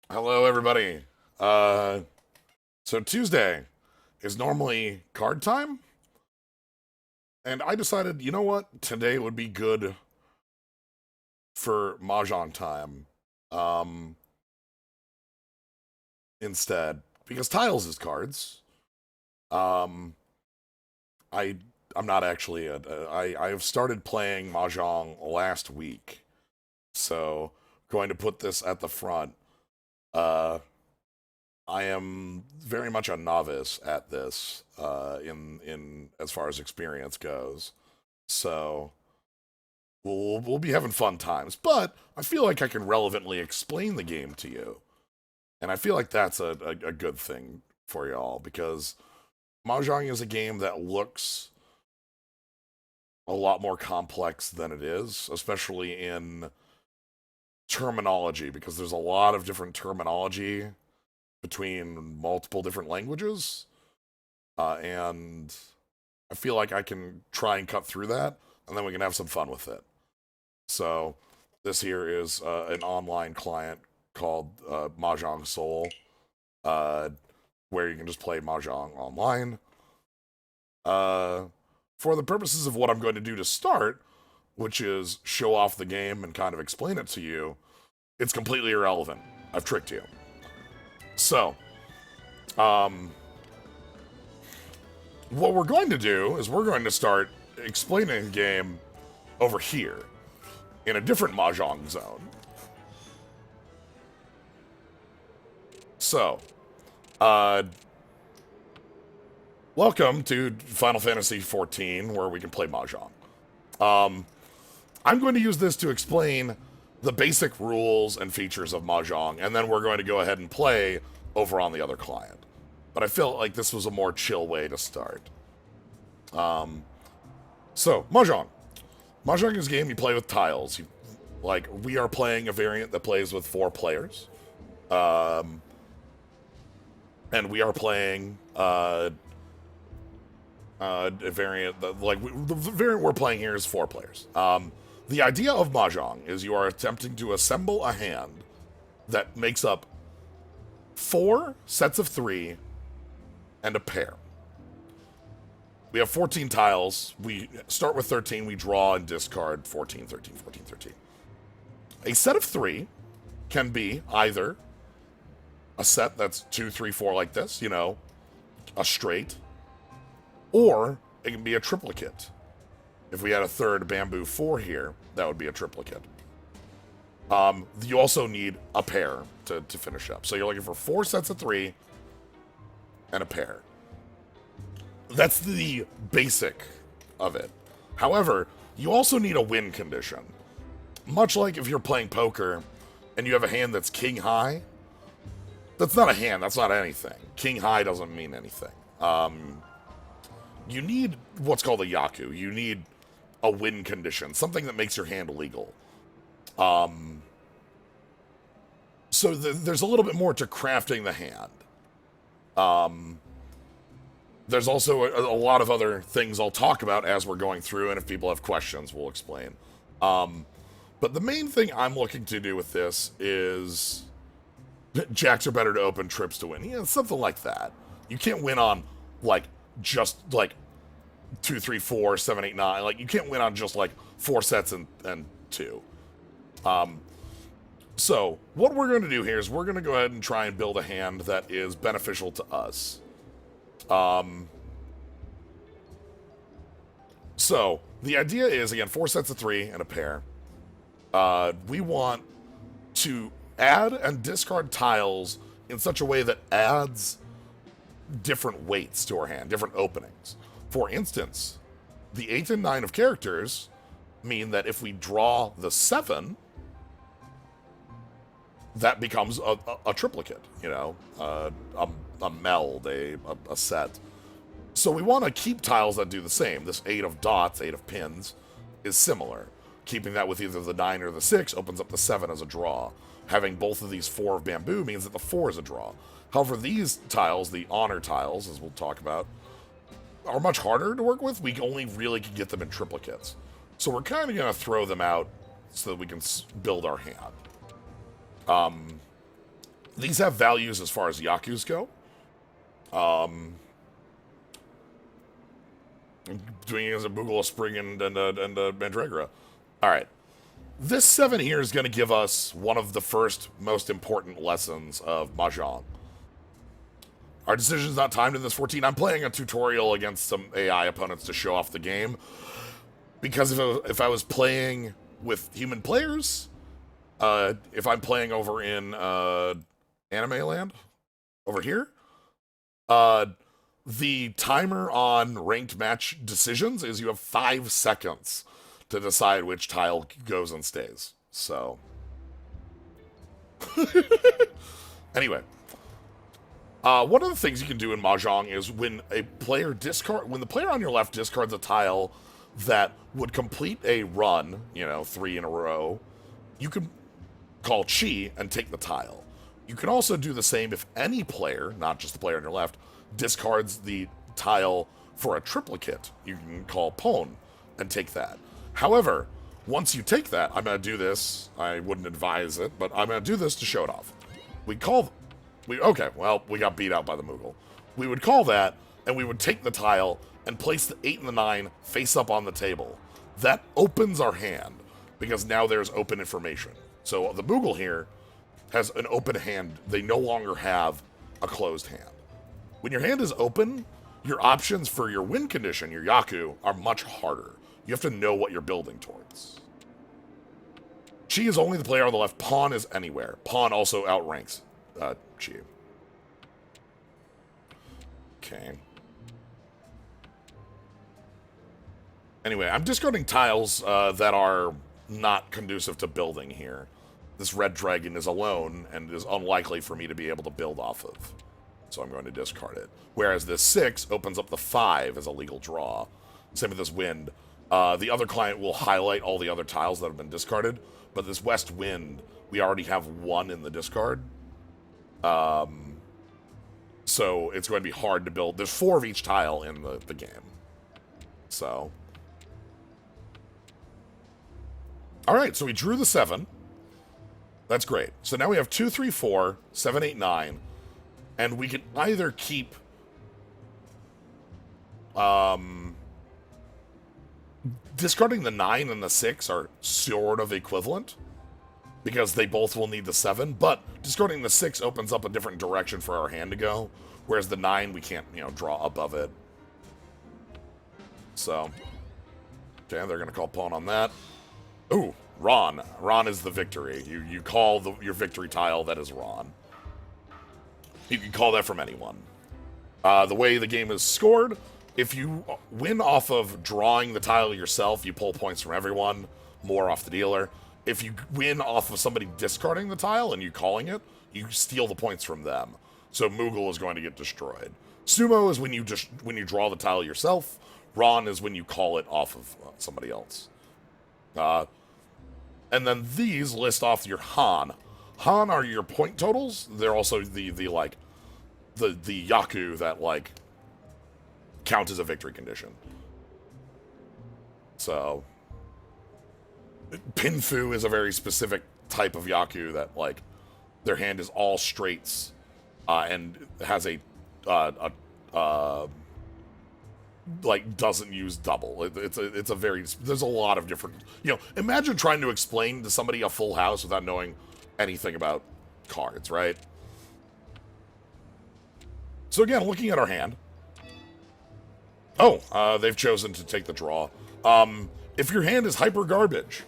Hello, everybody. Uh, so Tuesday is normally card time, and I decided, you know what, today would be good for Mahjong time. Um, Instead, because Tiles is cards. Um, I I'm not actually I have started playing Mahjong last week, so going to put this at the front. Uh, I am very much a novice at this, in as far as experience goes. So we'll be having fun times, but I feel like I can relevantly explain the game to you, and I feel like that's a good thing for y'all because Mahjong is a game that looks a lot more complex than it is, especially in terminology, because there's a lot of different terminology between multiple different languages. And I feel like I can try and cut through that, and then we can have some fun with it. So this here is an online client called Mahjong Soul, uh, where you can just play Mahjong online. Uh, for the purposes of what I'm going to do to start, which is show off the game and kind of explain it to you, it's completely irrelevant. I've tricked you. So, um, what we're going to do is we're going to start explaining the game over here in a different Mahjong zone. So, uh, welcome to Final Fantasy XIV, where we can play Mahjong. Um, I'm going to use this to explain the basic rules and features of Mahjong, and then we're going to go ahead and play over on the other client. But I felt like this was a more chill way to start. So, Mahjong. Mahjong is a game you play with tiles. We are playing a variant that plays with 4 players. Um, and we are playing a variant that, the variant we're playing here is 4 players. The idea of Mahjong is you are attempting to assemble a hand that makes up 4 sets of 3 and a pair. We have 14 tiles. We start with 13. We draw and discard 14, 13, 14, 13. A set of 3 can be either a set that's 2, 3, 4 like this, a straight, or it can be a triplicate. If we had a third bamboo 4 here, that would be a triplicate. You also need a pair to finish up. So you're looking for 4 sets of 3 and a pair. That's the basic of it. However, you also need a win condition. Much like if you're playing poker and you have a hand that's king high, that's not a hand, that's not anything. King high doesn't mean anything. You need what's called a yaku. You need a win condition, something that makes your hand legal. So there's a little bit more to crafting the hand. There's also a lot of other things I'll talk about as we're going through, and if people have questions, we'll explain. But the main thing I'm looking to do with this is jacks are better to open, trips to win. Yeah, something like that. You can't win on just 2, 3, 4, 7, 8, 9. Like you can't win on just 4 sets and 2. So what we're going to do here is we're going to go ahead and try and build a hand that is beneficial to us. So the idea is, again, 4 sets of 3 and a pair. We want to add and discard tiles in such a way that adds different weights to our hand, different openings. For instance, the 8 and 9 of characters mean that if we draw the 7, that becomes a triplicate, a meld, a set. So we want to keep tiles that do the same. This 8 of dots, 8 of pins, is similar. Keeping that with either the 9 or the 6 opens up the 7 as a draw. Having both of these 4 of bamboo means that the 4 is a draw. However, these tiles, the honor tiles, as we'll talk about, are much harder to work with. We only really can get them in triplicates. So we're kind of going to throw them out so that we can build our hand. These have values as far as Yakus go. Doing it as a Moogle, a Spring, and a Mandragora. All right. This 7 here is going to give us one of the first most important lessons of Mahjong. Our decision's not timed in this 14. I'm playing a tutorial against some AI opponents to show off the game. Because if I was playing with human players, if I'm playing over in Anime Land, over here, the timer on ranked match decisions is you have 5 seconds to decide which tile goes and stays. So, anyway, one of the things you can do in Mahjong is when the player on your left discards a tile that would complete a run, 3 in a row, you can call Chi and take the tile. You can also do the same if any player, not just the player on your left, discards the tile for a triplicate. You can call Pon and take that. However, once you take that, I'm going to do this. I wouldn't advise it, but I'm going to do this to show it off. Okay, well, we got beat out by the Moogle. We would call that, and we would take the tile and place the 8 and the 9 face up on the table. That opens our hand, because now there's open information. So the Moogle here has an open hand. They no longer have a closed hand. When your hand is open, your options for your win condition, your Yaku, are much harder. You have to know what you're building towards. Chi is only the player on the left. Pawn is anywhere. Pawn also outranks Chi. Okay. Anyway, I'm discarding tiles that are not conducive to building here. This red dragon is alone and is unlikely for me to be able to build off of. So I'm going to discard it. Whereas this 6 opens up the 5 as a legal draw. Same with this wind. The other client will highlight all the other tiles that have been discarded. But this west wind, we already have 1 in the discard. So it's going to be hard to build. There's 4 of each tile in the game. So. Alright, so we drew the 7. That's great. So now we have 2, 3, 4, 7, 8, 9. And we can either keep discarding the 9 and the 6 are sort of equivalent because they both will need the 7, but discarding the 6 opens up a different direction for our hand to go, whereas the 9 we can't, draw above it. So, okay, they're going to call pawn on that. Ooh, Ron. Ron is the victory. You call your victory tile, that is Ron. You can call that from anyone. The way the game is scored, if you win off of drawing the tile yourself, you pull points from everyone, more off the dealer. If you win off of somebody discarding the tile and you calling it, you steal the points from them. So Moogle is going to get destroyed. Sumo is when you draw the tile yourself. Ron is when you call it off of somebody else. And then these list off your Han. Han are your point totals. They're also the Yaku that count as a victory condition. So Pinfu is a very specific type of Yaku that their hand is all straights and has a doesn't use double. It's a very, there's a lot of different, imagine trying to explain to somebody a full house without knowing anything about cards, right? So again, looking at our hand. Oh, they've chosen to take the draw. If your hand is hyper garbage,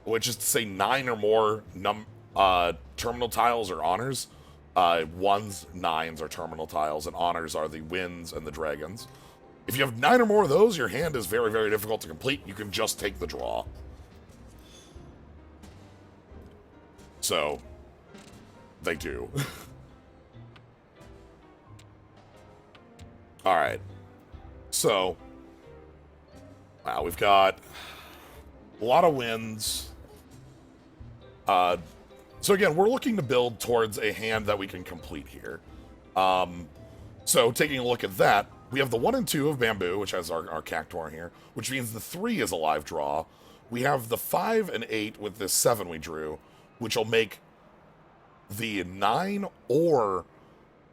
which is to say 9 or more terminal tiles or honors, 1s, 9s are terminal tiles, and honors are the winds and the dragons. If you have 9 or more of those, your hand is very, very difficult to complete. You can just take the draw. So, they do. Alright. So, wow, we've got a lot of wins. So again, we're looking to build towards a hand that we can complete here. So taking a look at that, we have the 1 and 2 of Bamboo, which has our Cactuar here, which means the 3 is a live draw. We have the 5 and 8 with this 7 we drew, which will make the 9 or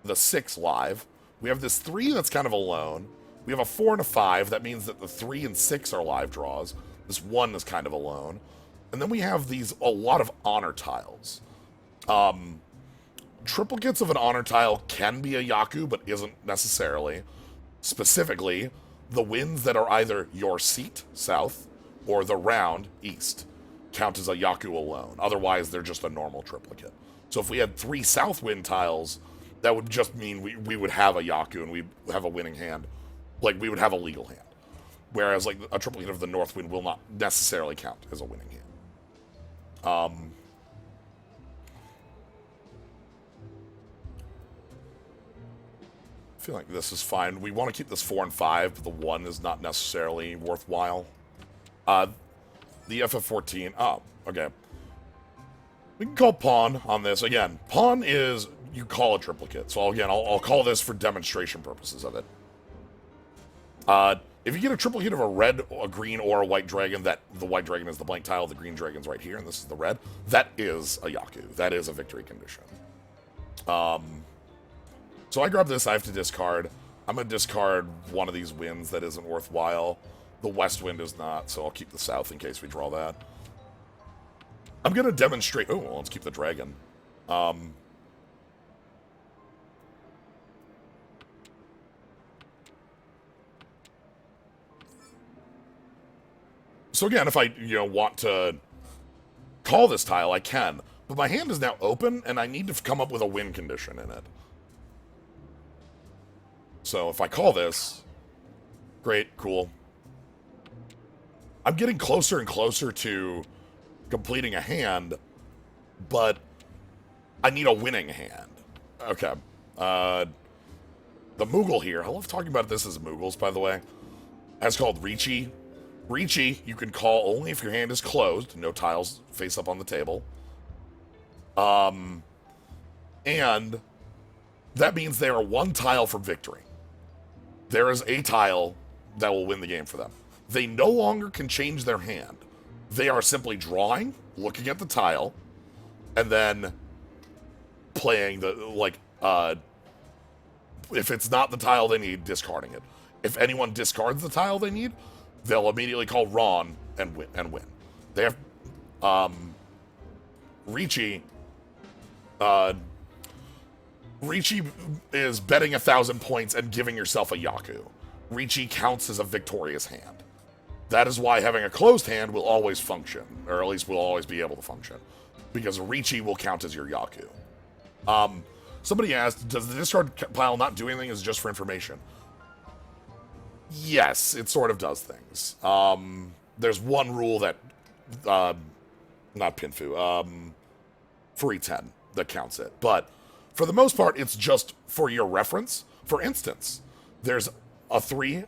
the 6 live. We have this 3 that's kind of alone. We have a 4 and a 5. That means that the 3 and 6 are live draws. This 1 is kind of alone. And then we have a lot of honor tiles. Triplicates of an honor tile can be a Yaku, but isn't necessarily. Specifically, the wins that are either your seat, south, or the round, east, count as a Yaku alone. Otherwise, they're just a normal triplicate. So if we had 3 south wind tiles, that would just mean we would have a Yaku and we have a winning hand. Like, we would have a legal hand. Whereas, like, a triplicate of the north wind will not necessarily count as a winning hand. I feel like this is fine. We want to keep this 4 and 5, but the 1 is not necessarily worthwhile. The FF14. Oh, okay. We can call pawn on this. Again, pawn is, you call a triplicate. So again, I'll call this for demonstration purposes of it. If you get a triplicate of a red, a green, or a white dragon, that the white dragon is the blank tile, the green dragon's right here, and this is the red, that is a Yaku. That is a victory condition. So I grab this, I have to discard. I'm going to discard one of these winds that isn't worthwhile. The west wind is not, so I'll keep the south in case we draw that. I'm going to demonstrate... Oh, well, let's keep the dragon. So again, if I, want to call this tile, I can. But my hand is now open, and I need to come up with a win condition in it. So if I call this, great, cool. I'm getting closer and closer to completing a hand, but I need a winning hand. Okay. The Moogle here, I love talking about this as Moogles, by the way. That's called Riichi. Riichi, you can call only if your hand is closed, no tiles face up on the table. And that means they are 1 tile from victory. There is a tile that will win the game for them. They no longer can change their hand. They are simply drawing, looking at the tile, and then playing if it's not the tile they need, discarding it. If anyone discards the tile they need, they'll immediately call Ron and win. They have Riichi. Riichi is betting 1,000 points and giving yourself a Yaku. Riichi counts as a victorious hand. That is why having a closed hand will always function, or at least will always be able to function, because Riichi will count as your Yaku. Somebody asked, does the discard pile not do anything? Is it just for information? Yes, it sort of does things. There's one rule that, not Pinfu, free 10 that counts it. But for the most part, it's just for your reference. For instance, there's a three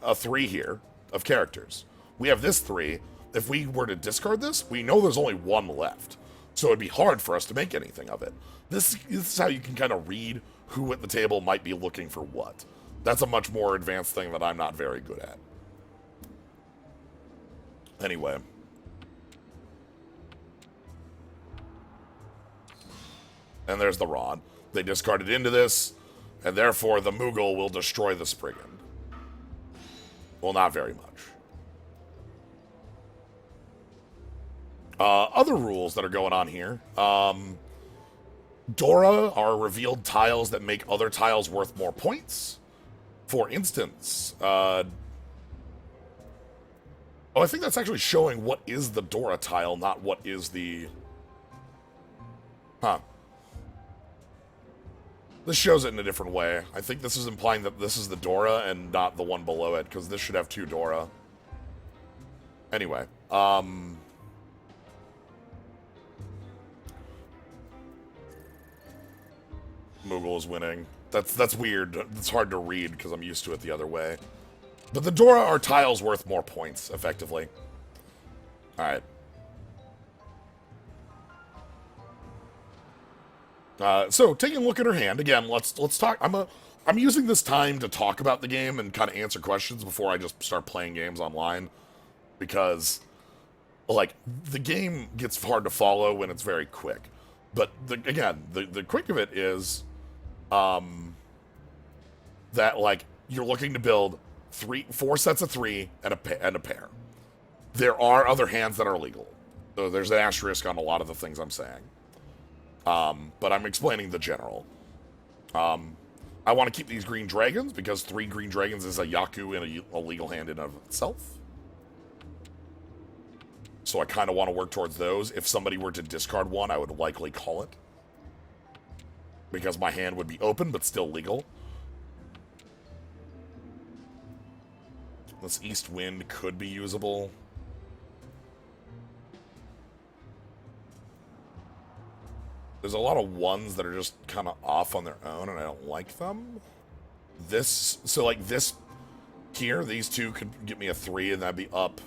here of characters. We have this 3. If we were to discard this, we know there's only 1 left. So it'd be hard for us to make anything of it. This is how you can kind of read who at the table might be looking for what. That's a much more advanced thing that I'm not very good at. Anyway. And there's the Ron. They discarded into this, and therefore the Moogle will destroy the Spriggan. Well, not very much. Other rules that are going on here. Dora are revealed tiles that make other tiles worth more points. For instance, I think that's actually showing what is the Dora tile, not what is the... Huh. This shows it in a different way. I think this is implying that this is the Dora and not the one below it, because this should have 2 Dora. Anyway, Moogle is winning. That's weird. It's hard to read because I'm used to it the other way. But the Dora are tiles worth more points, effectively. Alright. So, taking a look at her hand, again, let's talk. I'm using this time to talk about the game and kind of answer questions before I just start playing games online. Because, like, the game gets hard to follow when it's very quick. But again, the quick of it is that like you're looking to build 4 sets of 3 and a pair. There are other hands that are legal, so there's an asterisk on a lot of the things I'm saying. But I'm explaining the general. I want to keep these green dragons because 3 green dragons is a Yaku in a legal hand in of itself. So I kind of want to work towards those. If somebody were to discard one, I would likely call it, because my hand would be open but still legal. This east wind could be usable. There's a lot of ones that are just kind of off on their own, and I don't like them. So like this here, these 2 could get me a 3, and that'd be up.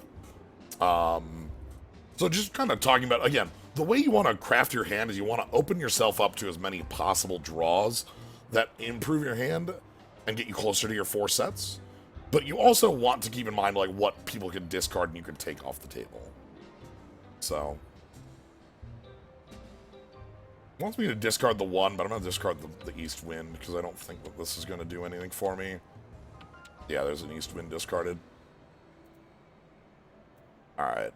So just kind of talking about, again, the way you want to craft your hand is you want to open yourself up to as many possible draws that improve your hand and get you closer to your 4 sets. But you also want to keep in mind like what people can discard and you can take off the table. So it wants me to discard the 1, but I'm going to discard the east wind because I don't think that this is going to do anything for me. Yeah, there's an east wind discarded. Alright.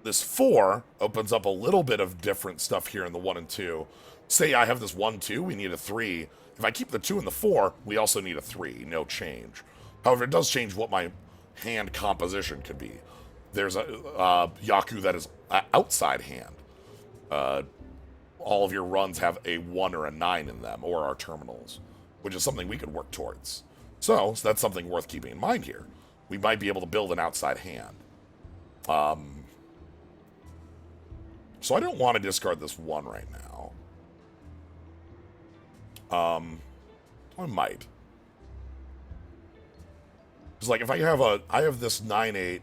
This 4 opens up a little bit of different stuff here in the 1 and 2. Say I have this 1, 2, we need a 3. If I keep the 2 and the 4, we also need a 3. No change. However, it does change what my hand composition could be. There's a Yaku that is outside hand. All of your runs have a 1 or a 9 in them, or are terminals, which is something we could work towards. So that's something worth keeping in mind here. We might be able to build an outside hand. So I don't want to discard this 1 right now. I might. It's like if I have this 9-8,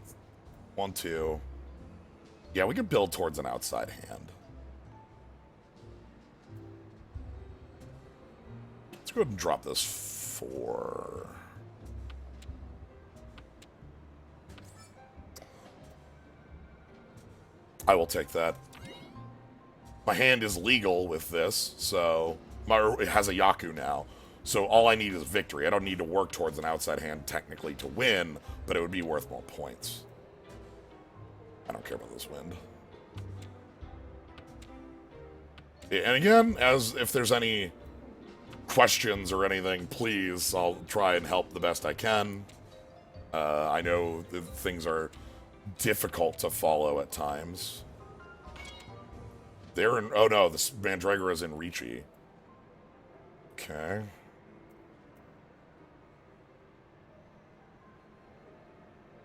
1, 2. Yeah, we could build towards an outside hand. Let's go ahead and drop this 4. I will take that. My hand is legal with this, so it has a Yaku now. So all I need is victory. I don't need to work towards an outside hand technically to win, but it would be worth more points. I don't care about this wind. And again, as if there's any questions or anything, please, I'll try and help the best I can. I know that things are difficult to follow at times. They're in... Oh no, this Mandragora is in Ricci. Okay.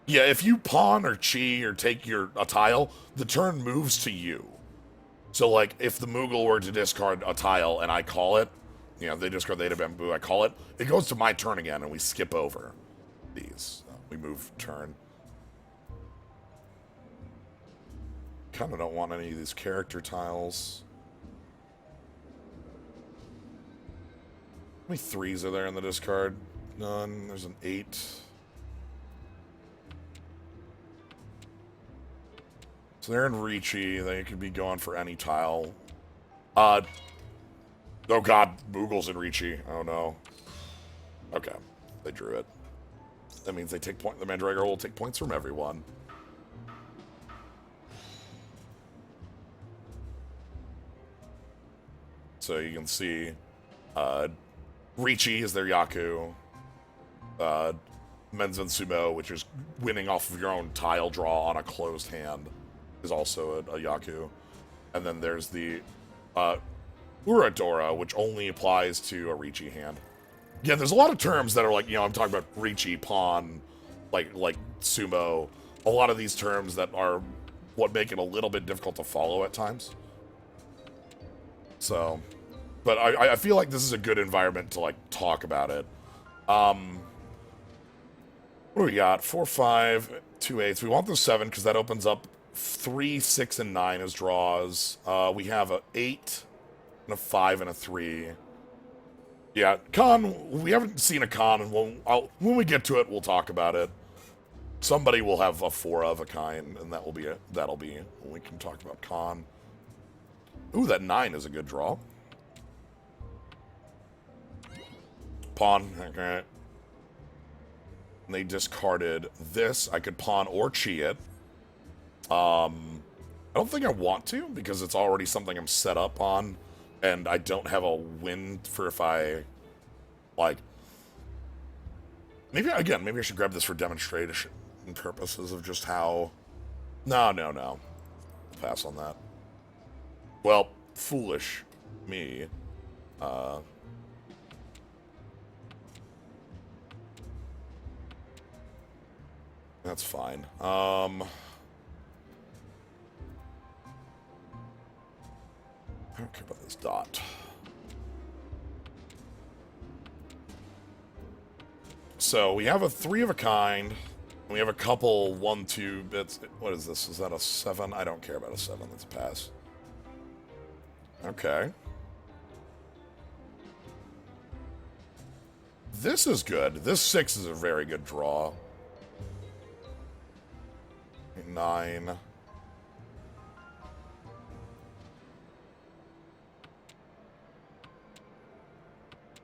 Yeah, if you pawn or chi or take a tile, the turn moves to you. So, like, if the Moogle were to discard a tile and I call it, you know, they discard the 8 of Bamboo, I call it, it goes to my turn again and we skip over these. We move turn. Kind of don't want any of these character tiles. How many 3s are there in the discard? None. There's an 8. So they're in Ricci. They could be going for any tile. Oh god, Moogle's in Ricci. Oh no. Okay, they drew it. That means they take point. The Mandragora will take points from everyone. So you can see, Ricci is their Yaku. Menzen Sumo, which is winning off of your own tile draw on a closed hand, is also a Yaku. And then there's the Uradora, which only applies to a Ricci hand. Yeah, there's a lot of terms that are like, you know, I'm talking about Ricci, Pawn, like Sumo. A lot of these terms that are what make it a little bit difficult to follow at times. So, but I feel like this is a good environment to, like, talk about it. What do we got? 4, 5, 2 8s. We want the 7 because that opens up 3, 6, and 9 as draws. We have a 8, and a 5, and a 3. Yeah, Khan, we haven't seen a Khan, and when we get to it, we'll talk about it. Somebody will have a 4 of a kind, and that'll be when we can talk about Khan. Ooh, that 9 is a good draw. Pawn. Okay. And they discarded this. I could pawn or chi it. I don't think I want to, because it's already something I'm set up on, and I don't have a win for if I, like... Maybe, again, maybe I should grab this for demonstration purposes of just how... No. Pass on that. Well, foolish me. That's fine. I don't care about this dot. So we have a 3 of a kind. We have a couple 1-2 bits. What is this? Is that a 7? I don't care about a 7. That's a pass. Okay. This is good. This 6 is a very good draw. 9.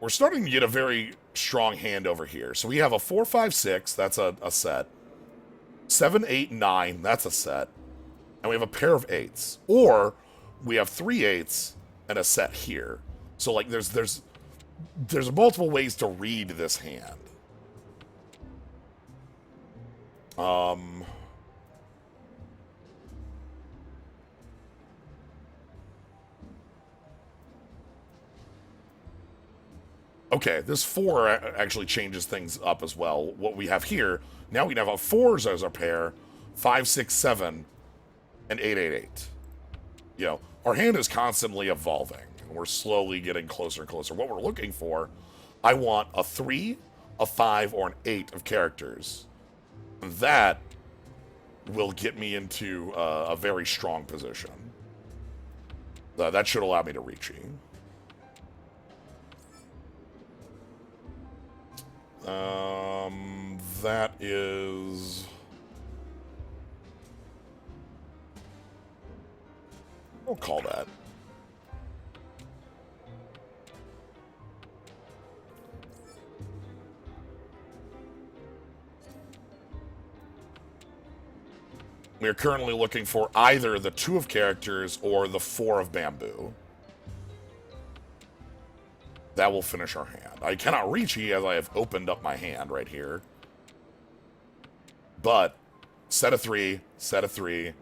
We're starting to get a very strong hand over here. So we have a 4, 5, 6. That's a set. 7, 8, 9. That's a set. And we have a pair of 8s. Or we have 3 8s and a set here. So like there's multiple ways to read this hand. Okay, this 4 actually changes things up as well. What we have here, now we can have a 4s as our pair, 5, 6, 7, and 8, 8, 8. You know, our hand is constantly evolving, and we're slowly getting closer and closer. What we're looking for, I want a 3, a 5, or an 8 of characters. And that will get me into a very strong position. That should allow me to reach E. That is... We'll call that. We are currently looking for either the 2 of characters or the 4 of bamboo. That will finish our hand. I cannot reach E as I have opened up my hand right here. But set of 3, set of 3,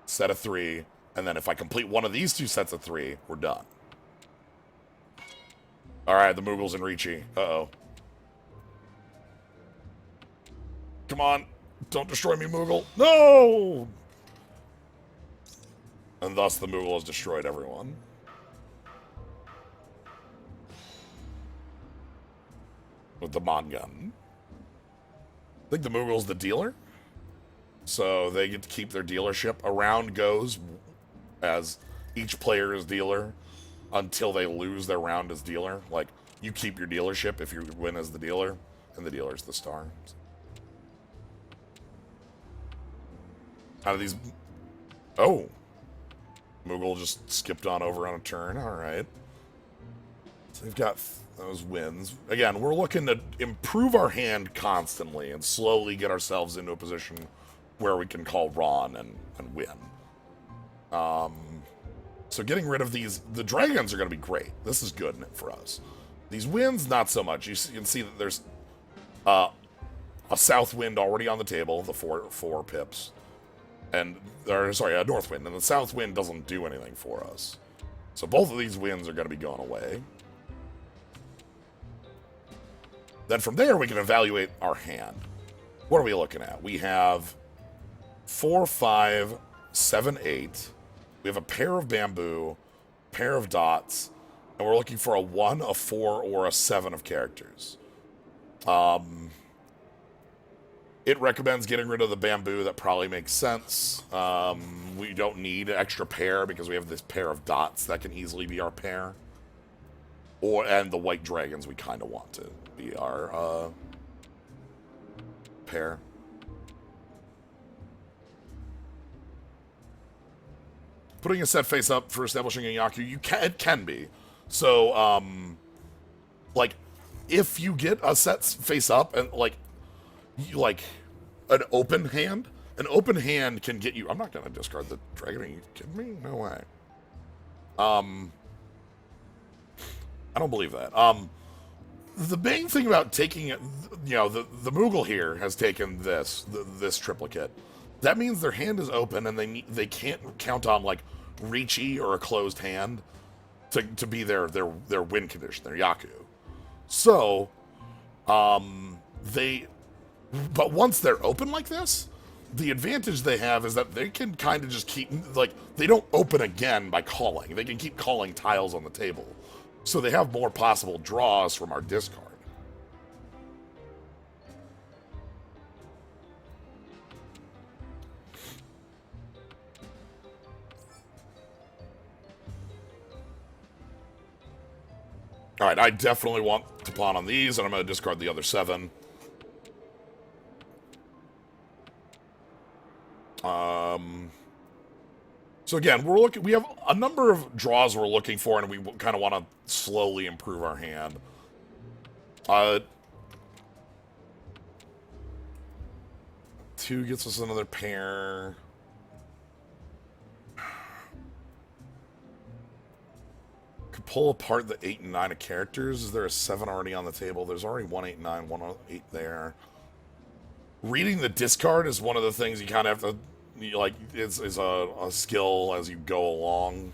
set of 3, and then if I complete one of these 2 sets of 3, we're done. Alright, the Moogle's in reach E. Uh-oh. Come on. Don't destroy me, Moogle. No! And thus the Moogle has destroyed everyone. With the Mon gun. I think the Moogle's the dealer. So they get to keep their dealership. A round goes as each player is dealer until they lose their round as dealer. Like, you keep your dealership if you win as the dealer, and the dealer's the star. How do these... Oh! Moogle just skipped on over on a turn. Alright. So they've got those wins. Again, we're looking to improve our hand constantly and slowly get ourselves into a position where we can call Ron and win. So getting rid of these... The dragons are going to be great. This is good for us. These winds, not so much. You can see that there's a south wind already on the table, the four pips. And, sorry, a north wind. And the south wind doesn't do anything for us. So both of these winds are going to be going away. Then from there, we can evaluate our hand. What are we looking at? We have 4, 5, 7, 8. We have a pair of bamboo, pair of dots, and we're looking for a 1, a 4, or a 7 of characters. It recommends getting rid of the bamboo. That probably makes sense. We don't need an extra pair because we have this pair of dots that can easily be our pair. And the white dragons we kind of want to be our pair. putting a set face up for establishing a Yaku, it can be. So, like, if you get a set face up and, like an open hand can get you... I'm not going to discard the dragon. Are you kidding me? No way. I don't believe that. The main thing about taking it, the Moogle here has taken this triplicate. That means their hand is open and they can't count on like Reachy or a closed hand to be their win condition, their Yaku. So, but once they're open like this, the advantage they have is that they can kind of just keep, like, they don't open again by calling. They can keep calling tiles on the table. So they have more possible draws from our discard. All right, I definitely want to pawn on these, and I'm going to discard the other 7. So again, we have a number of draws we're looking for, and we kind of want to slowly improve our hand. 2 gets us another pair. Could pull apart the 8 and 9 of characters. Is there a 7 already on the table? There's already 1, 8, 9, 1, 8 there. Reading the discard is one of the things you kind of have to... like, is a skill as you go along.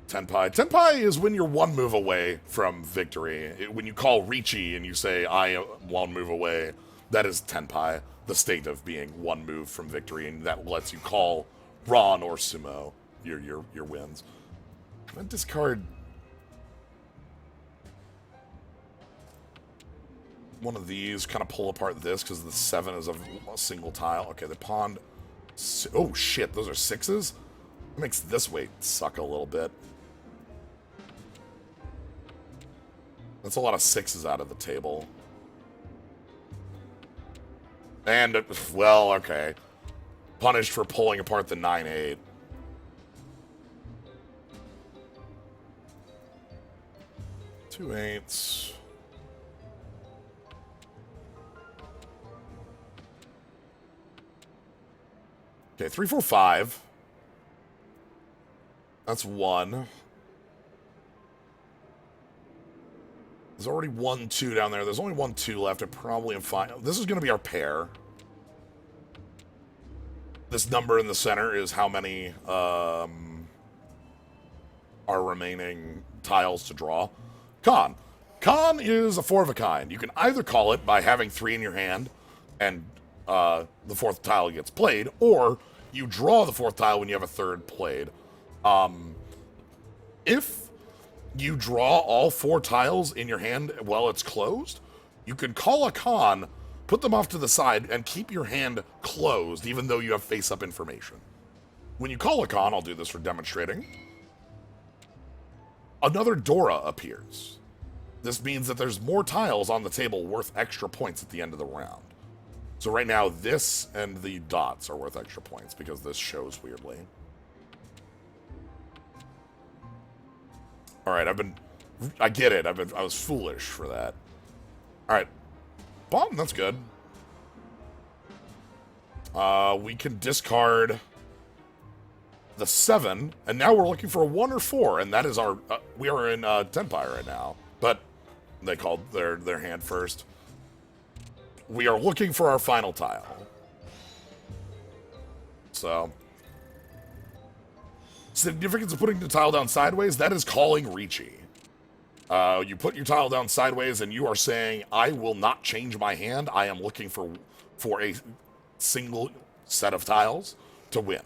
Tenpai. Tenpai is when you're 1 move away from victory. When you call Reachy and you say, I am 1 move away, that is Tenpai, the state of being 1 move from victory, and that lets you call Ron or Sumo your wins. I'm gonna discard one of these, kind of pull apart this, because the 7 is a single tile. Okay, the pawn... oh, shit, those are 6s? That makes this weight suck a little bit. That's a lot of 6s out of the table. And, well, okay. Punished for pulling apart the 9-8. Two 8s. Okay, 3, 4, 5. That's 1. There's already 1, 2 down there. There's only 1, 2 left. I probably am fine. This is going to be our pair. This number in the center is how many are remaining tiles to draw. Con. Con is a 4 of a kind. You can either call it by having 3 in your hand and the 4th tile gets played, or you draw the 4th tile when you have a 3rd played. If you draw all 4 tiles in your hand while it's closed, you can call a con, put them off to the side, and keep your hand closed, even though you have face-up information. When you call a con, I'll do this for demonstrating, another Dora appears. This means that there's more tiles on the table worth extra points at the end of the round. So right now, this and the dots are worth extra points because this shows weirdly. All right, I get it. I was foolish for that. All right, bomb. That's good. We can discard the 7, and now we're looking for a 1 or 4, and that is our. We are in Tenpai right now, but they called their hand first. We are looking for our final tile. So, significance of putting the tile down sideways, that is calling Reachy. You put your tile down sideways and you are saying, I will not change my hand. I am looking for a single set of tiles to win.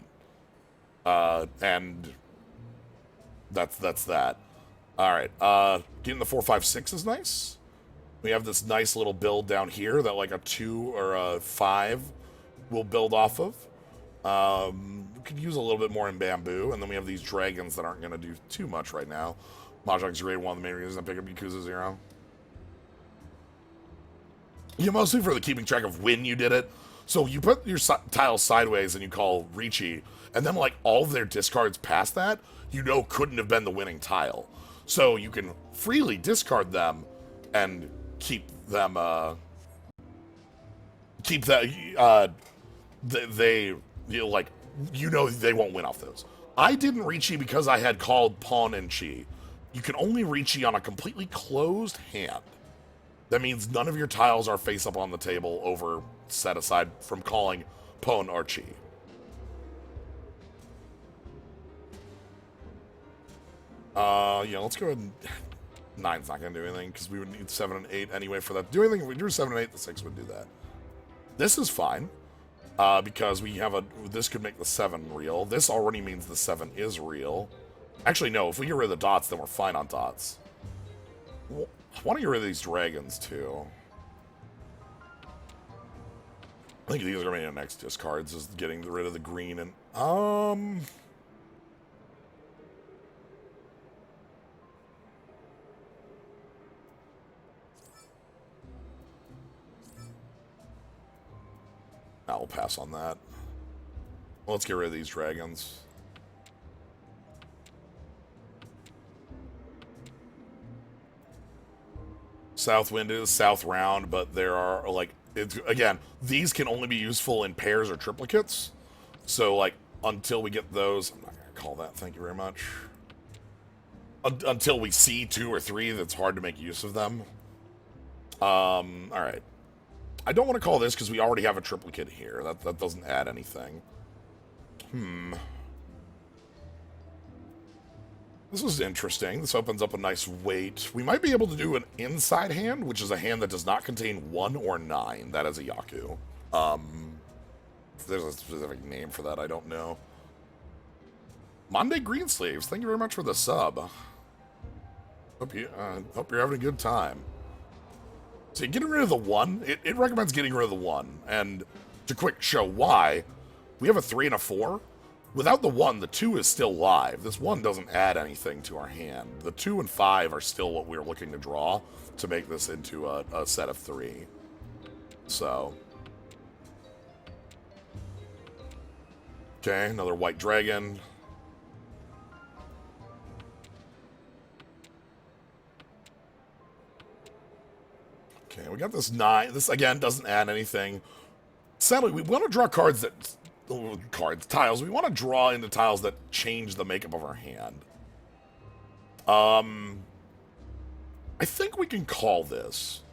And that's that. All right, getting the 4, 5, 6 is nice. We have this nice little build down here that like a 2 or a 5 will build off of. We could use a little bit more in bamboo, and then we have these dragons that aren't going to do too much right now. Mahjong 0, one of the main reasons I pick up Yakuza 0. Yeah, mostly for the keeping track of when you did it. So you put your tiles sideways and you call Ricci, and then like all of their discards past that, you know couldn't have been the winning tile. So you can freely discard them and keep them, they, you know, like, you know they won't win off those. I didn't Ricci because I had called Pawn and Chi. You can only Ricci on a completely closed hand. That means none of your tiles are face up on the table over set aside from calling Pawn or Chi. Yeah, let's go ahead and... 9's not going to do anything, because we would need 7 and 8 anyway for that. Do anything, if we drew 7 and 8, the 6 would do that. This is fine, because we have a... This could make the 7 real. This already means the 7 is real. Actually, no, if we get rid of the dots, then we're fine on dots. Well, I want to get rid of these dragons, too. I think these are going to be the next discards, is getting rid of the green and... I'll pass on that. Well, let's get rid of these dragons. South wind is south round, but there are, like, again, these can only be useful in pairs or triplicates. So, like, until we get those, I'm not going to call that, thank you very much. Until we see 2 or 3, that's hard to make use of them. Alright. I don't want to call this because we already have a triplicate here. That doesn't add anything. This is interesting. This opens up a nice weight. We might be able to do an inside hand, which is a hand that does not contain 1 or 9. That is a Yaku. If there's a specific name for that, I don't know. Monday Greensleeves, thank you very much for the sub. Hope you're having a good time. So getting rid of the 1, it recommends getting rid of the 1. And to quick show why, we have a 3 and a 4. Without the 1, the 2 is still live. This 1 doesn't add anything to our hand. The 2 and 5 are still what we're looking to draw to make this into a set of 3. So. Okay, another white dragon. Okay, we got this 9. This, again, doesn't add anything. Sadly, we want to draw cards that... tiles. We want to draw into tiles that change the makeup of our hand. I think we can call this.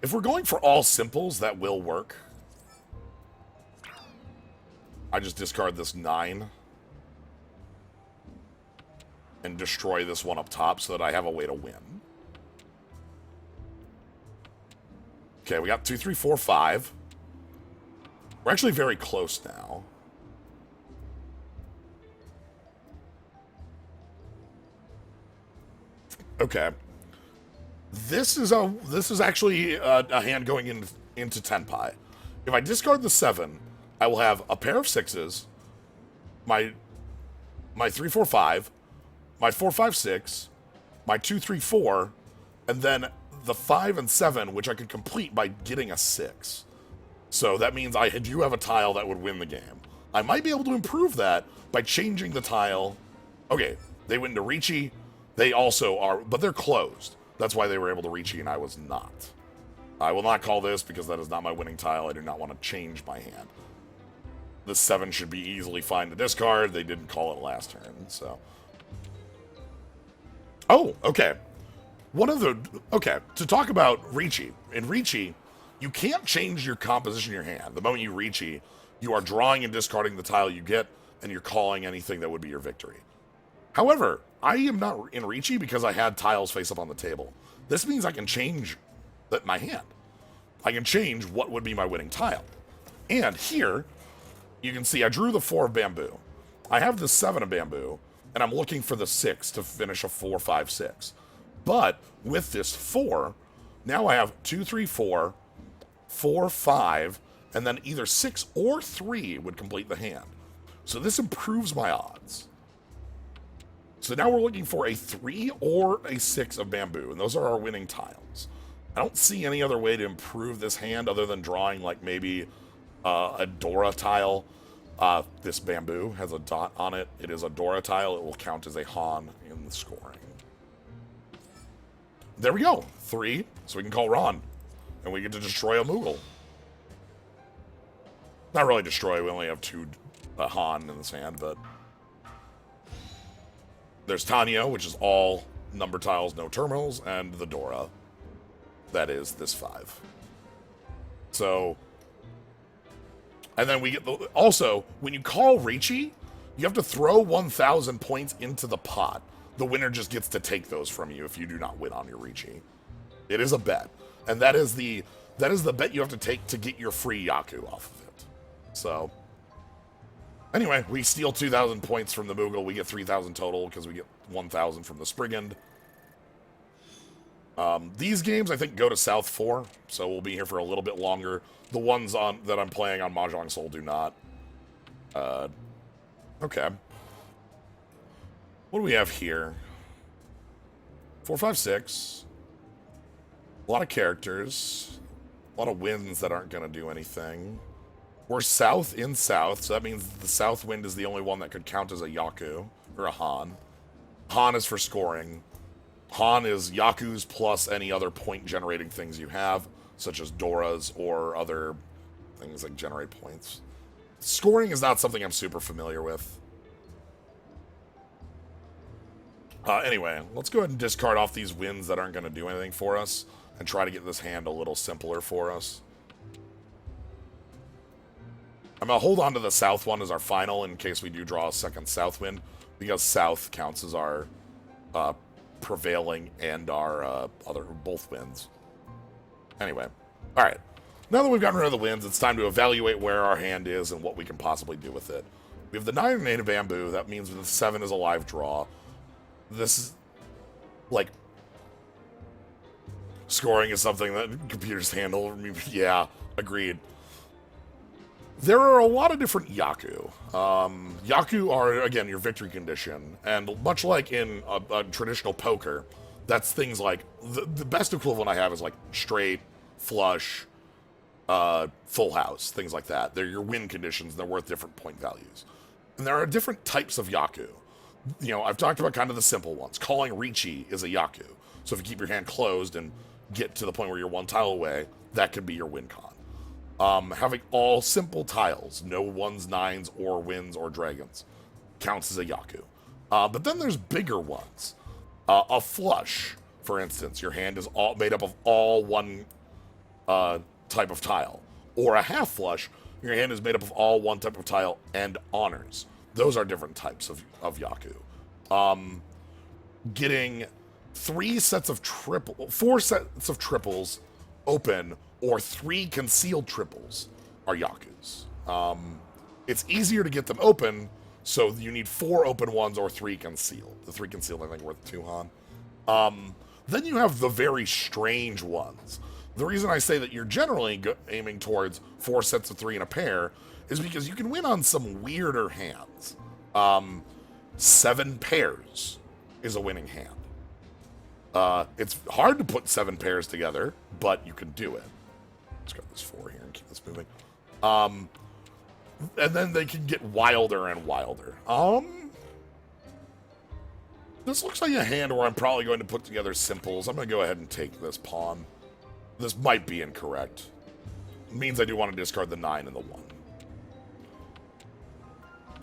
If we're going for all simples, that will work. I just discard this 9. And destroy this one up top so that I have a way to win. Okay, we got 2, 3, 4, 5. We're actually very close now. Okay. This is actually a hand going into Tenpai. If I discard the 7, I will have a pair of 6s, my 3, 4, 5, my 4, 5, 6, my 2, 3, 4, and then the 5 and 7, which I could complete by getting a 6. So that means I do have a tile that would win the game. I might be able to improve that by changing the tile. Okay, they went into Ricci. They also are, but they're closed. That's why they were able to Ricci and I was not. I will not call this because that is not my winning tile. I do not want to change my hand. The 7 should be easily fine to discard. They didn't call it last turn, so. Oh, okay. Okay, to talk about Ricci. In Ricci, you can't change your composition of your hand. The moment you Ricci, you are drawing and discarding the tile you get, and you're calling anything that would be your victory. However, I am not in Ricci because I had tiles face up on the table. This means I can change my hand. I can change what would be my winning tile. And here, you can see I drew the 4 of bamboo. I have the 7 of bamboo, and I'm looking for the 6 to finish a 4, 5, 6. But with this 4, now I have 2, 3, 4, 4, 5, and then either 6 or 3 would complete the hand. So this improves my odds. So now we're looking for a 3 or a 6 of bamboo, and those are our winning tiles. I don't see any other way to improve this hand other than drawing, like, maybe a Dora tile. This bamboo has a dot on it. It is a Dora tile. It will count as a Han in the scoring. There we go. 3, so we can call Ron. And we get to destroy a Moogle. Not really destroy, we only have 2 Han in this hand, but... There's Tanya, which is all number tiles, no terminals, and the Dora. That is this 5. So... And then we get the... Also, when you call Ricci, you have to throw 1,000 points into the pot. The winner just gets to take those from you if you do not win on your Ricci. It is a bet. And that is the bet you have to take to get your free Yaku off of it. So... Anyway, we steal 2,000 points from the Moogle. We get 3,000 total because we get 1,000 from the Spriggan. These games, I think, go to South 4, so we'll be here for a little bit longer. The ones that I'm playing on Mahjong Soul do not. Okay. What do we have here? 4, 5, 6. A lot of characters. A lot of winds that aren't going to do anything. We're south in south, so that means the south wind is the only one that could count as a Yaku, or a Han. Han is for scoring. Han is Yaku's plus any other point-generating things you have, such as Doras or other things that generate points. Scoring is not something I'm super familiar with. Anyway, let's go ahead and discard off these winds that aren't going to do anything for us, and try to get this hand a little simpler for us. I'm going to hold on to the south one as our final in case we do draw a second south wind, because south counts as our prevailing and our other both winds. Anyway, alright. Now that we've gotten rid of the winds, it's time to evaluate where our hand is and what we can possibly do with it. We have the 9 native bamboo. That means the 7 is a live draw. This is, like, scoring is something that computers handle. Yeah, agreed. There are a lot of different Yaku. Yaku are, again, your victory condition. And much like in a traditional poker, that's things like... The best equivalent I have is like straight, flush, full house, things like that. They're your win conditions, and they're worth different point values. And there are different types of Yaku. You know, I've talked about kind of the simple ones. Calling Ricci is a Yaku. So if you keep your hand closed and get to the point where you're 1 tile away, that could be your win con. Having all simple tiles, no 1s, 9s, or winds, or dragons, counts as a Yaku. But then there's bigger ones. A flush, for instance, your hand is all made up of all 1 type of tile. Or a half flush, your hand is made up of all 1 type of tile and honors. Those are different types of Yaku. Getting 4 sets of triples open, or 3 concealed triples are Yakus. It's easier to get them open, so you need 4 open ones or 3 concealed. The 3 concealed, I think, worth 2 Han. Then you have the very strange ones. The reason I say that you're generally aiming towards 4 sets of 3 in a pair is because you can win on some weirder hands. 7 pairs is a winning hand. It's hard to put 7 pairs together, but you can do it. Let's grab this 4 here and keep this moving. And then they can get wilder and wilder. This looks like a hand where I'm probably going to put together simples. I'm going to go ahead and take this pawn. This might be incorrect. It means I do want to discard the 9 and the 1.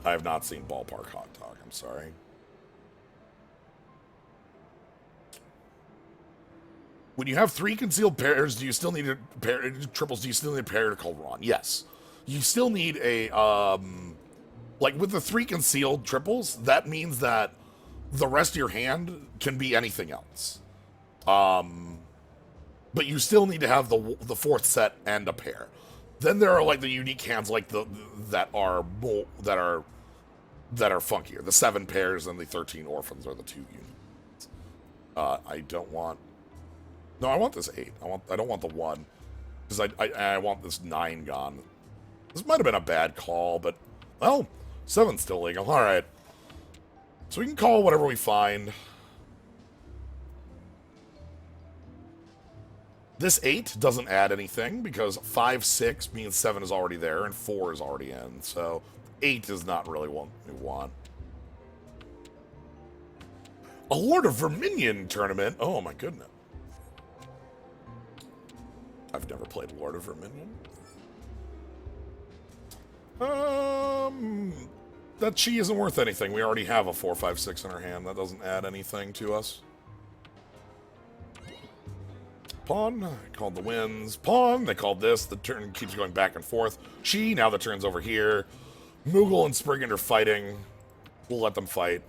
I have not seen Ballpark Hot Dog. I'm sorry. When you have 3 concealed pairs, do you still need a pair, triples, do you still need a pair to call Ron? Yes. You still need a, like with the 3 concealed triples, that means that the rest of your hand can be anything else. But you still need to have the 4th set and a pair. Then there are like the unique hands like that are funkier. The 7 pairs and the 13 orphans are the 2 unique. I don't want... No, I want this 8. I don't want the 1. Because I want this 9 gone. This might have been a bad call, but... Well, 7's still legal. Alright. So we can call whatever we find. This 8 doesn't add anything because 5, 6 means 7 is already there and 4 is already in. So 8 is not really what we want. A Lord of Verminion tournament? Oh my goodness. I've never played Lord of Verminion. That chi isn't worth anything. We already have a 4, 5, 6 in our hand. That doesn't add anything to us. Pawn, called the winds. Pawn, they called this. The turn keeps going back and forth. Chi, now the turn's over here. Moogle and Spriggan are fighting. We'll let them fight.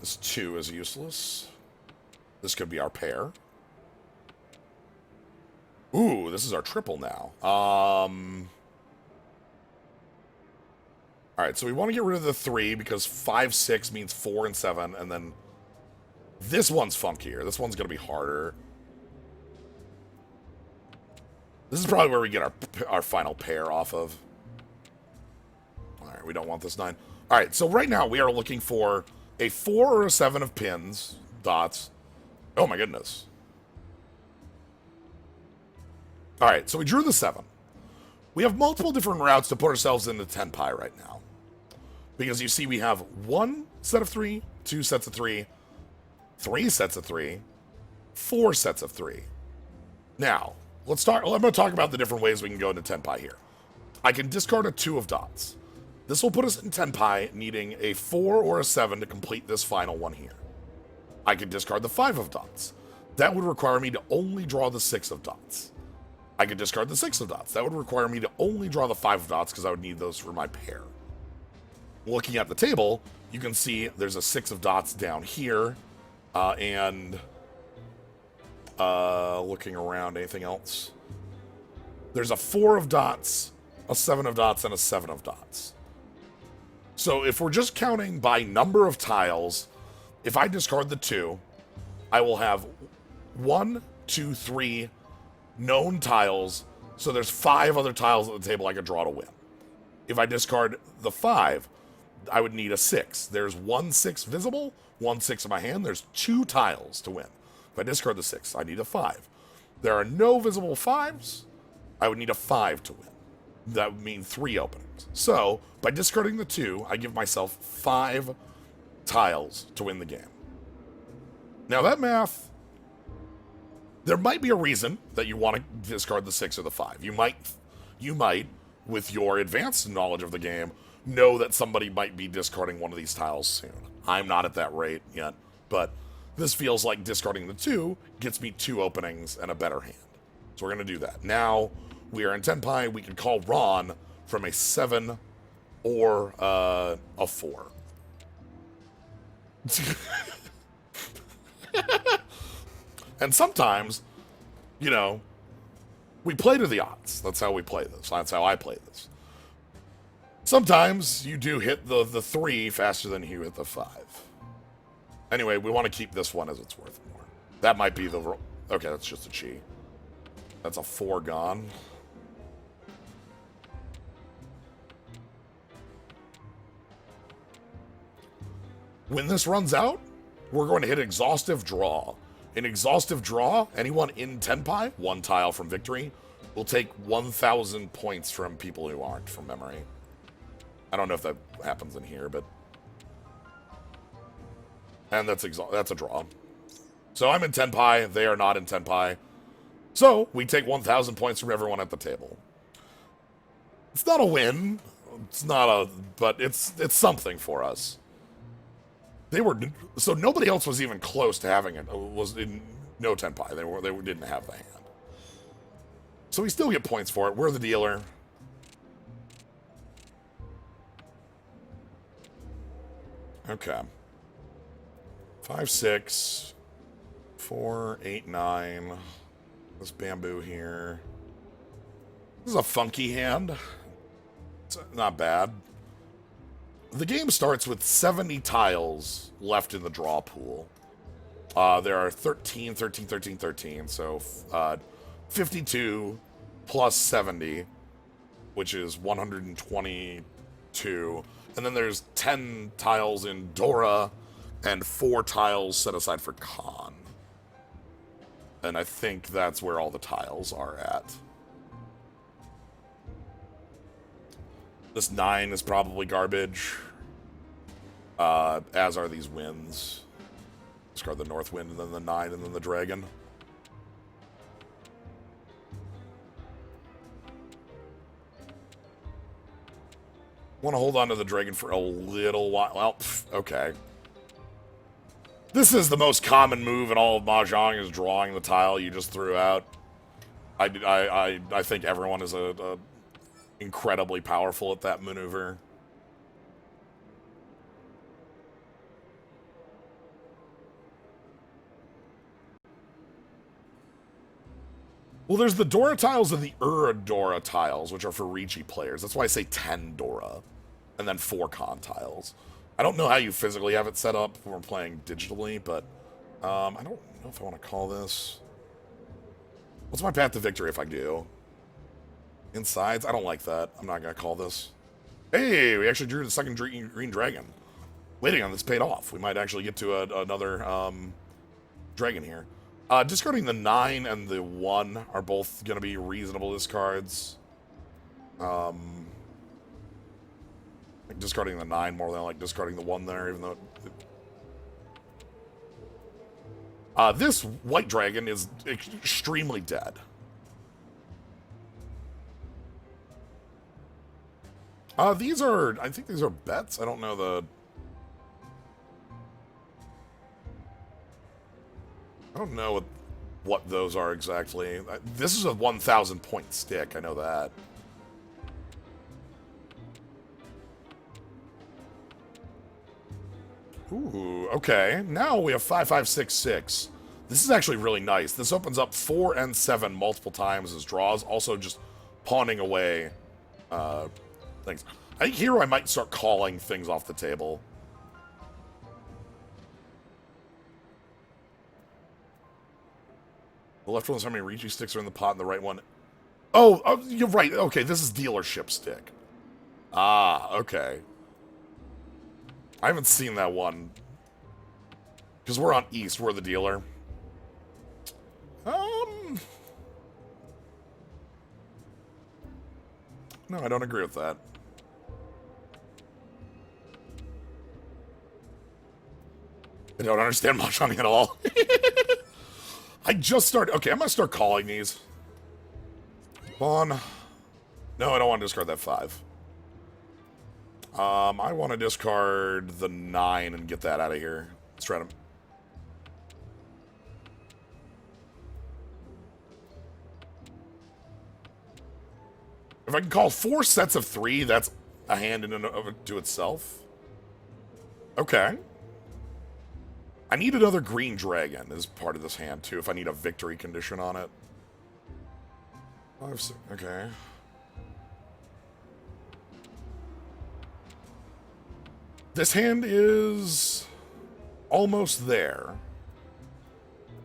This 2 is useless. This could be our pair. Ooh, this is our triple now. Alright, so we want to get rid of the 3 because 5, 6 means 4 and 7, and then this one's funkier. This one's going to be harder. This is probably where we get our final pair off of. Alright, we don't want this 9. Alright, so right now we are looking for a 4 or a 7 of pins, dots. Oh my goodness. Alright, so we drew the 7. We have multiple different routes to put ourselves into 10 pi right now. Because you see we have 1 set of 3, 2 sets of 3, 3 sets of 3, 4 sets of 3. Now, let's start. I'm going to talk about the different ways we can go into 10 pi here. I can discard a 2 of dots. This will put us in 10 pi, needing a 4 or a 7 to complete this final one here. I can discard the 5 of dots. That would require me to only draw the 6 of dots. I could discard the 6 of dots. That would require me to only draw the 5 of dots because I would need those for my pair. Looking at the table, you can see there's a 6 of dots down here, and looking around, anything else? There's a 4 of dots, a 7 of dots, and a 7 of dots. So if we're just counting by number of tiles, if I discard the 2, I will have 1, 2, 3 known tiles, so there's 5 other tiles at the table I could draw to win. If I discard the 5, I would need a 6. There's 1 6 visible, 1 6 in my hand. There's 2 tiles to win. If I discard the 6, I need a 5. There are no visible 5s. I would need a 5 to win. That would mean 3 openings. So, by discarding the 2, I give myself 5 tiles to win the game. Now, that math, there might be a reason that you want to discard the 6 or the 5. You might, with your advanced knowledge of the game, know that somebody might be discarding one of these tiles soon. I'm not at that rate yet, but this feels like discarding the 2 gets me 2 openings and a better hand. So we're going to do that. Now, we are in 10 pi. We can call Ron from a 7 or a 4. And sometimes, you know, we play to the odds. That's how we play this. That's how I play this. Sometimes you do hit the 3 faster than you hit the 5. Anyway, we want to keep this one as it's worth more. That might be the... Okay, that's just a chi. That's a 4 gone. When this runs out, we're going to hit exhaustive draw. In exhaustive draw, anyone in 10 pi, 1 tile from victory, will take 1,000 points from people who aren't, from memory. I don't know if that happens in here, but... And that's a draw. So I'm in 10 pi, they are not in 10 pi. So, we take 1,000 points from everyone at the table. It's not a win. It's not a... But it's something for us. They were... So nobody else was even close to having it. Was in no 10 pi. They didn't have the hand. So we still get points for it. We're the dealer. Okay. 5, 6, 4, 8, 9. This bamboo here. This is a funky hand. It's not bad. The game starts with 70 tiles left in the draw pool. There are 13, 13, 13, 13. So 52 plus 70, which is 122. And then there's 10 tiles in Dora, and 4 tiles set aside for con. And I think that's where all the tiles are at. This 9 is probably garbage. As are these winds. Discard the north wind, and then the 9, and then the dragon. Want to hold on to the dragon for a little while. Well, okay. This is the most common move in all of Mahjong, is drawing the tile you just threw out. I think everyone is a incredibly powerful at that maneuver. Well, there's the Dora tiles and the Dora tiles, which are for Ricci players. That's why I say 10 Dora, and then 4 con tiles. I don't know how you physically have it set up when we're playing digitally, but I don't know if I want to call this. What's my path to victory if I do? Insides? I don't like that. I'm not going to call this. Hey, we actually drew the second green dragon. Waiting on this paid off. We might actually get to another dragon here. Discarding the 9 and the 1 are both going to be reasonable discards. Like discarding the 9 more than I like discarding the 1 there, even though this white dragon is extremely dead. These are, I think these are bets. I don't know the... I don't know what those are exactly. This is a 1,000 point stick, I know that. Ooh, okay. Now we have 5, 5, 6, 6. This is actually really nice. This opens up 4 and 7 multiple times as draws, also just pawning away things. I think here I might start calling things off the table. The left one is how many Ricci sticks are in the pot, and the right one... Oh, you're right. Okay, this is dealership stick. Ah, okay. I haven't seen that one. Because we're on East, we're the dealer. No, I don't agree with that. I don't understand Mahjong at all. I just started... Okay, I'm going to start calling these. Pawn. No, I don't want to discard that 5. I want to discard the 9 and get that out of here. Let's try to... If I can call 4 sets of 3, that's a hand in and of it to itself. Okay. I need another green dragon as part of this hand, too, if I need a victory condition on it. 5, 6, okay. This hand is almost there.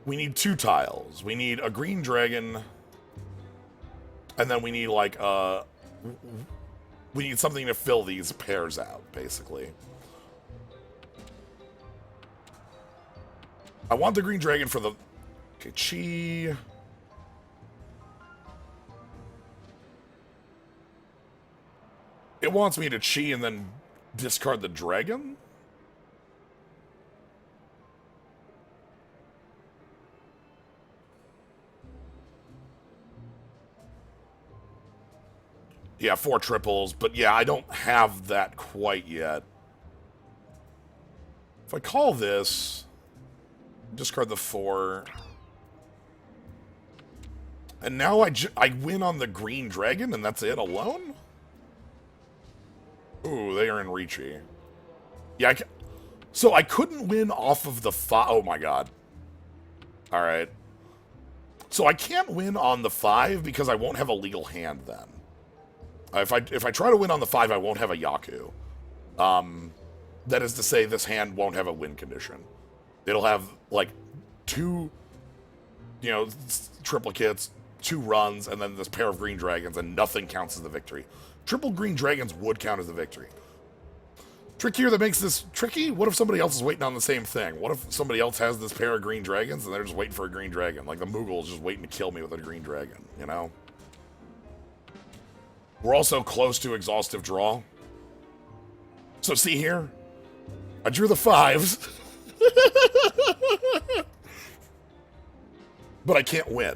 We need 2 tiles. We need a green dragon, and then we need, like, we need something to fill these pairs out, basically. I want the green dragon for the... Okay, chi... It wants me to chi and then discard the dragon? Yeah, 4 triples, but yeah, I don't have that quite yet. If I call this... Discard the 4. And now I win on the green dragon, and that's it alone? Ooh, they are in Ricci. Yeah, so I couldn't win off of the 5. Oh my god. Alright. So I can't win on the 5 because I won't have a legal hand then. If I try to win on the 5, I won't have a Yaku. That is to say, this hand won't have a win condition. It'll have, like, 2, you know, triplicates, 2 runs, and then this pair of green dragons, and nothing counts as the victory. Triple green dragons would count as the victory. Trick here that makes this tricky? What if somebody else is waiting on the same thing? What if somebody else has this pair of green dragons and they're just waiting for a green dragon? Like the Moogle is just waiting to kill me with a green dragon, you know? We're also close to exhaustive draw. So see here? I drew the 5s. But I can't win.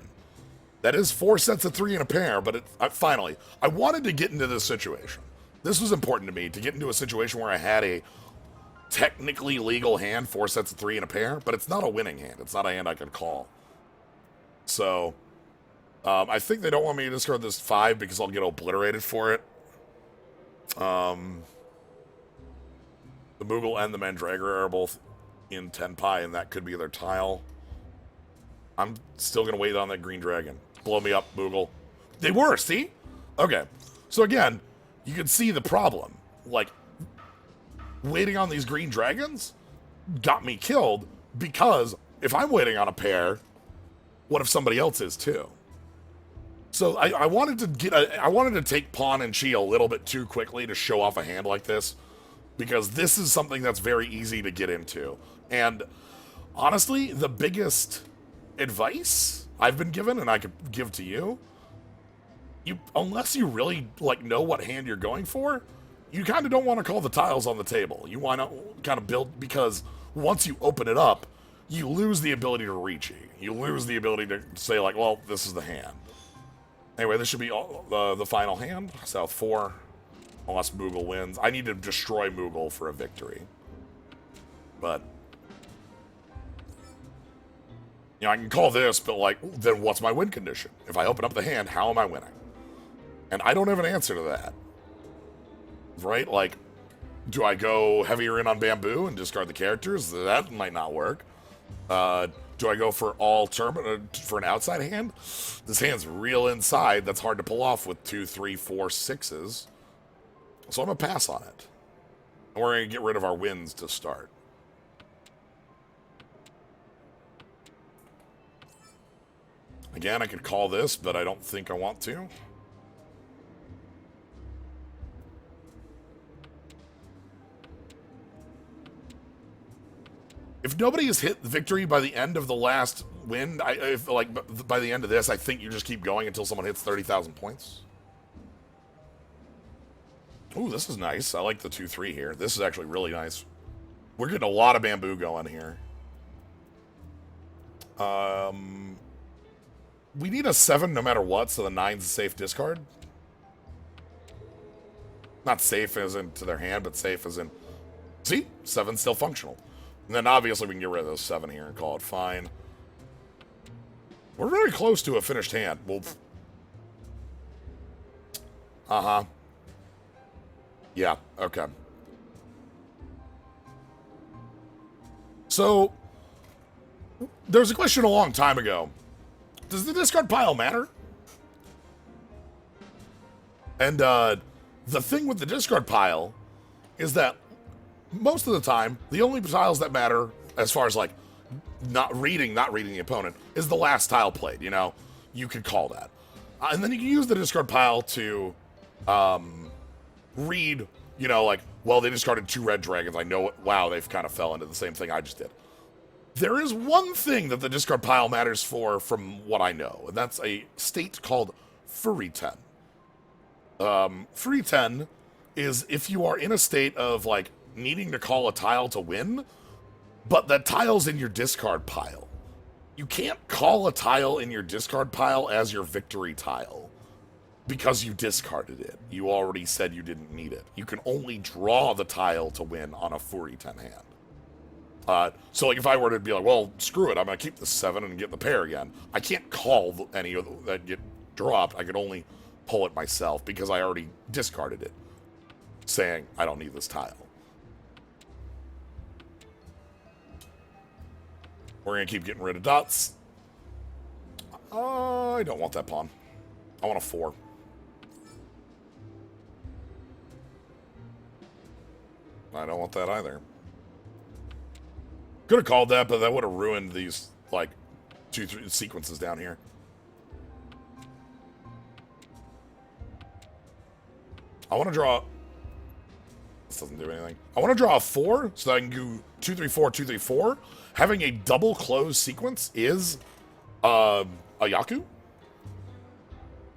That is 4 sets of 3 in a pair, but finally, I wanted to get into this situation. This was important to me, to get into a situation where I had a technically legal hand, 4 sets of 3 in a pair, but it's not a winning hand. It's not a hand I could call. So, I think they don't want me to discard this 5 because I'll get obliterated for it. The Moogle and the Mandragora are both in 10 pi, and that could be their tile. I'm still going to wait on that green dragon. Blow me up, Moogle. They were, see? Okay. So again, you can see the problem. Like, waiting on these green dragons got me killed because if I'm waiting on a pair, what if somebody else is too? So I wanted to take pawn and chi a little bit too quickly to show off a hand like this because this is something that's very easy to get into. And honestly, the biggest advice I've been given and I could give to you, unless you really like know what hand you're going for, you kind of don't want to call the tiles on the table. You want to kind of build, because once you open it up, you lose the ability to reach it. You lose the ability to say like, well, this is the hand. Anyway, this should be the final hand. So 4, unless Moogle wins. I need to destroy Moogle for a victory. But you know, I can call this, but like, then what's my win condition? If I open up the hand, how am I winning? And I don't have an answer to that. Right? Like, do I go heavier in on bamboo and discard the characters? That might not work. Do I go for all for an outside hand? This hand's real inside. That's hard to pull off with 2, 3, 4, 6s. So I'm going to pass on it. And we're going to get rid of our wins to start. Again, I could call this, but I don't think I want to. If nobody has hit victory by the end of the last win, by the end of this, I think you just keep going until someone hits 30,000 points. Ooh, this is nice. I like the 2-3 here. This is actually really nice. We're getting a lot of bamboo going here. We need a 7 no matter what, so the 9's a safe discard. Not safe as in to their hand, but safe as in... See? 7's still functional. And then obviously we can get rid of those 7 here and call it fine. We're very close to a finished hand. Well, uh-huh. Yeah, okay. So, there was a question a long time ago. Does the discard pile matter? And the thing with the discard pile is that most of the time, the only tiles that matter, as far as like not reading the opponent, is the last tile played. You know, you could call that, and then you can use the discard pile to read. You know, like, well, they discarded 2 red dragons. I know it. Wow, they've kind of fell into the same thing I just did. There is one thing that the discard pile matters for, from what I know, and that's a state called Furry 10. Furry 10 is if you are in a state of like needing to call a tile to win, but that tile's in your discard pile. You can't call a tile in your discard pile as your victory tile because you discarded it. You already said you didn't need it. You can only draw the tile to win on a Furry 10 hand. So like if I were to be like, well, screw it, I'm going to keep the 7 and get the pair again. I can't call any of that get dropped. I could only pull it myself because I already discarded it, saying I don't need this tile. We're going to keep getting rid of dots. I don't want that pawn. I want a 4. I don't want that either. Could have called that, but that would have ruined these, like, 2-3 sequences down here. I want to draw... This doesn't do anything. I want to draw a 4 so that I can do 2, 3, 4, 2, 3, 4. Having a double close sequence is a Yaku.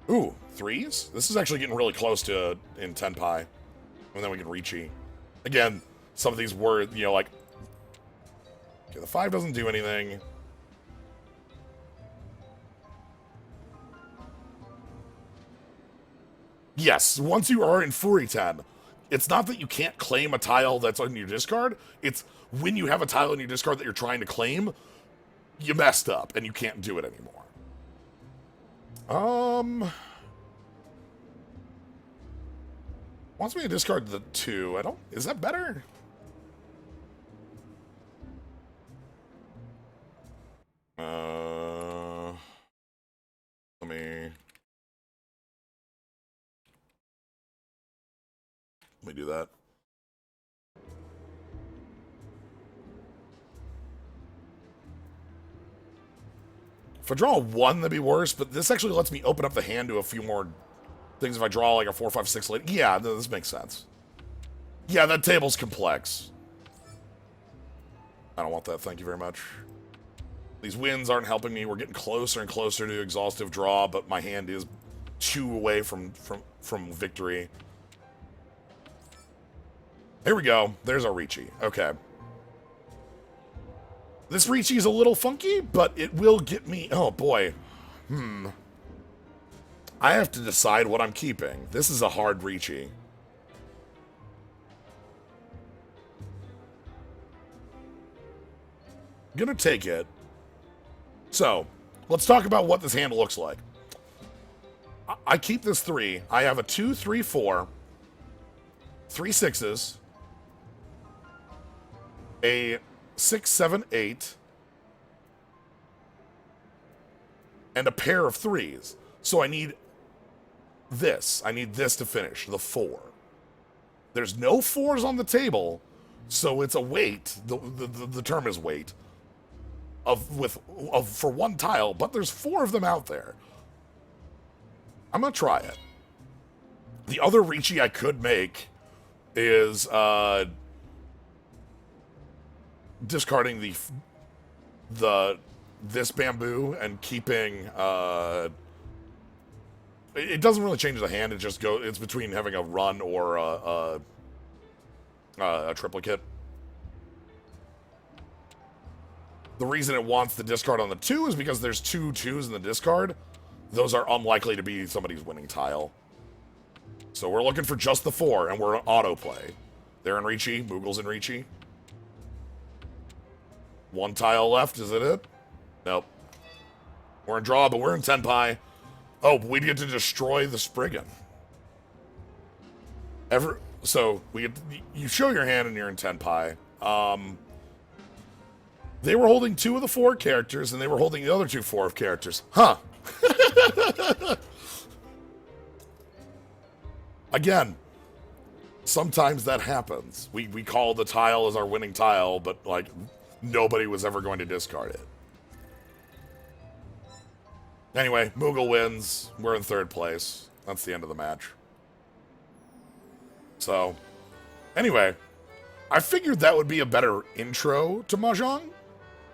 Ooh, 3s? This is actually getting really close to in Tenpai. And then we can Riichi. Again, some of these words, you know, like... Okay, the 5 doesn't do anything. Yes, once you are in Furiten, it's not that you can't claim a tile that's on your discard. It's when you have a tile in your discard that you're trying to claim, you messed up and you can't do it anymore. Wants me to discard the 2. I don't... Is that better? Let me do that. If I draw a 1, that'd be worse, but this actually lets me open up the hand to a few more things if I draw like a 4, 5, 6 late. Yeah, this makes sense. Yeah, that table's complex. I don't want that, thank you very much. These wins aren't helping me. We're getting closer and closer to exhaustive draw, but my hand is 2 away from victory. Here we go. There's our Riichi. Okay. This Riichi is a little funky, but it will get me... Oh, boy. I have to decide what I'm keeping. This is a hard Riichi. I'm gonna take it. So, let's talk about what this hand looks like. I keep this 3. I have a 2, 3, 4. 3 6s. A 6, 7, 8. And a pair of 3s. So I need this. I need this to finish, the 4. There's no 4s on the table, so it's a weight. The term is weight. For 1 tile, but there's 4 of them out there. I'm gonna try it. The other Riichi I could make is discarding this bamboo and keeping it doesn't really change the hand. It just it's between having a run or a triplicate. The reason it wants the discard on the 2 is because there's 2 2s in the discard. Those are unlikely to be somebody's winning tile. So we're looking for just the 4, and we're on autoplay. They're in Riichi. Moogle's in Riichi. 1 tile left. Is it? Nope. We're in draw, but we're in Tenpai. Oh, but we get to destroy the Spriggan. So you show your hand and you're in Tenpai. They were holding 2 of the 4 characters, and they were holding the other 2 4 characters. Huh. Again, sometimes that happens. We call the tile as our winning tile, but, like, nobody was ever going to discard it. Anyway, Moogle wins. We're in 3rd place. That's the end of the match. So, anyway, I figured that would be a better intro to Mahjong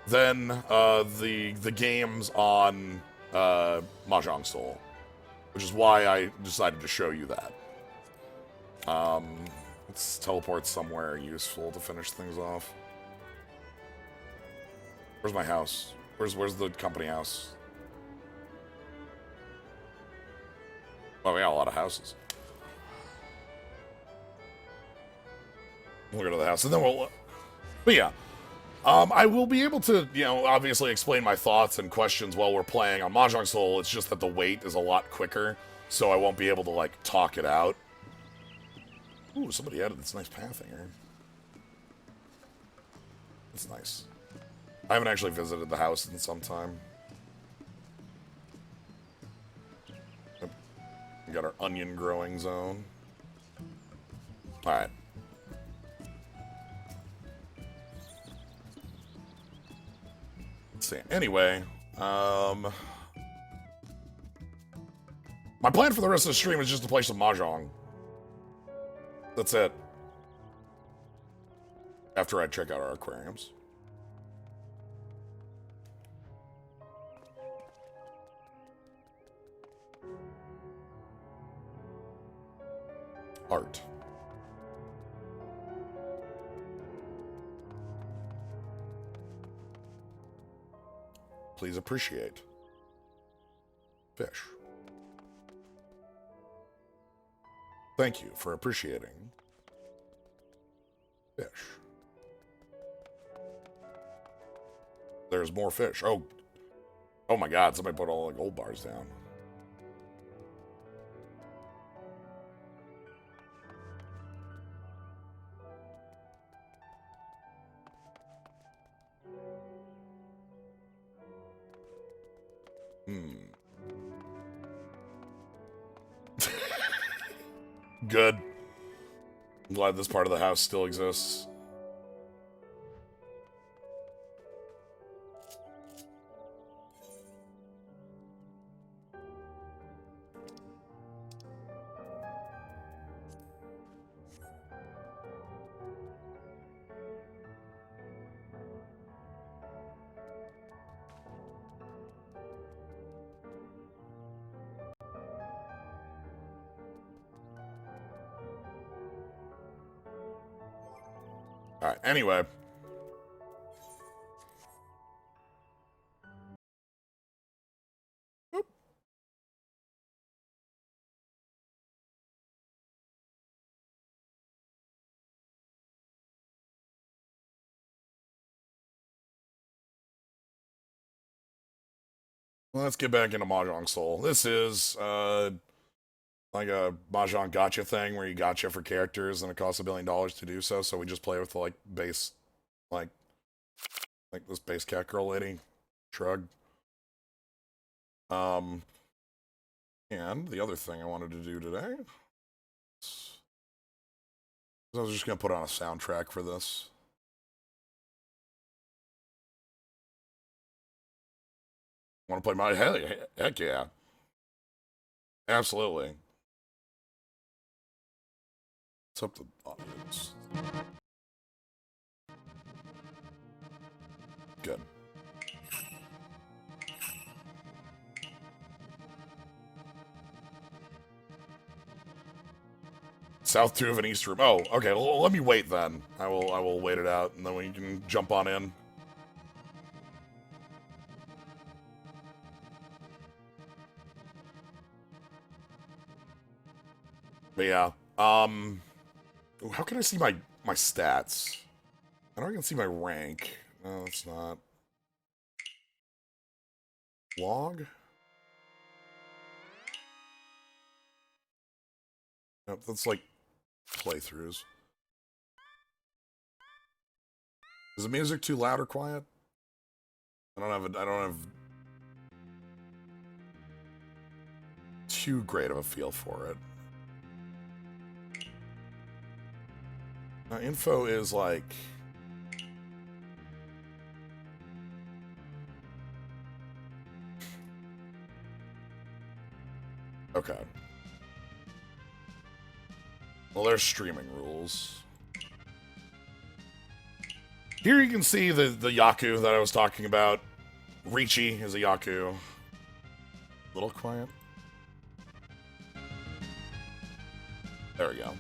than the games on Mahjong Soul, which is why I decided to show you that. Let's teleport somewhere useful to finish things off. Where's my house? Where's the company house? Well, we got a lot of houses. We'll go to the house, and then we'll... But yeah, I will be able to, obviously explain my thoughts and questions while we're playing on Mahjong Soul. It's just that the wait is a lot quicker, so I won't be able to, like, talk it out. Ooh, somebody added this nice pathing here. That's nice. I haven't actually visited the house in some time. Yep. We got our onion growing zone. Alright. Let's see. Anyway, my plan for the rest of the stream is just to play some Mahjong. That's it. After I check out our aquariums. Art. Please appreciate. Fish. Thank you for appreciating. Fish. There's more fish. Oh my god, somebody put all the gold bars down. Good. I'm glad this part of the house still exists. Alright, anyway. Oop. Let's get back into Mahjong Soul. This is, like a Mahjong gotcha thing where you gotcha for characters and it costs $1 billion to do so, so we just play with the, like, base, like this base cat girl lady. Shrug. And the other thing I wanted to do today, I was just gonna put on a soundtrack for this. Want to play my heck yeah. Absolutely. It's up to audience. Good. South 2 of an east room. Oh, okay. Well, let me wait then. I will wait it out, and then we can jump on in. But yeah. How can I see my stats? I know I can see my rank. No, it's not. Log? Nope, that's like playthroughs. Is the music too loud or quiet? I don't have too great of a feel for it. Info is like... Okay. Well, there's streaming rules. Here you can see the Yaku that I was talking about. Riichi is a Yaku. Little quiet. There we go.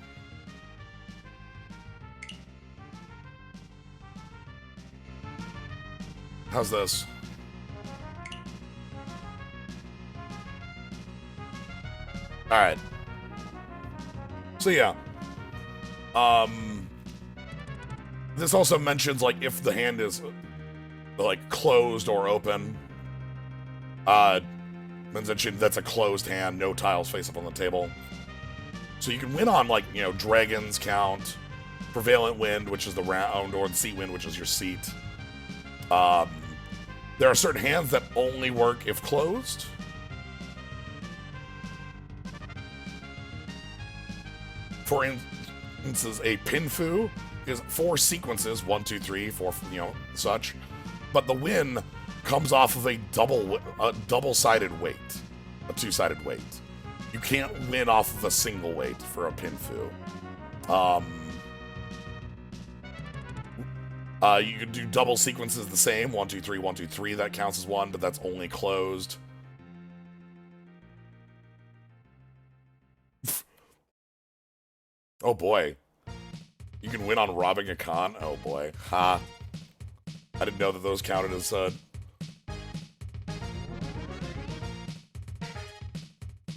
How's this? Alright. So yeah. This also mentions, like, if the hand is, like, closed or open. Mention that's a closed hand, no tiles face up on the table. So you can win on, like, you know, Dragon's Count, Prevalent Wind, which is the round, or the Seat Wind, which is your seat. There are certain hands that only work if closed. For instance, a Pinfu is 4 sequences, 1, 2, 3, 4, you know, such. But the win comes off of a double-sided weight, a 2-sided weight. You can't win off of a single weight for a Pinfu. You can do double sequences the same, 1, 2, 3, 1, 2, 3. That counts as one, but that's only closed. Oh boy. You can win on robbing a con? Oh boy. Ha. I didn't know that those counted as,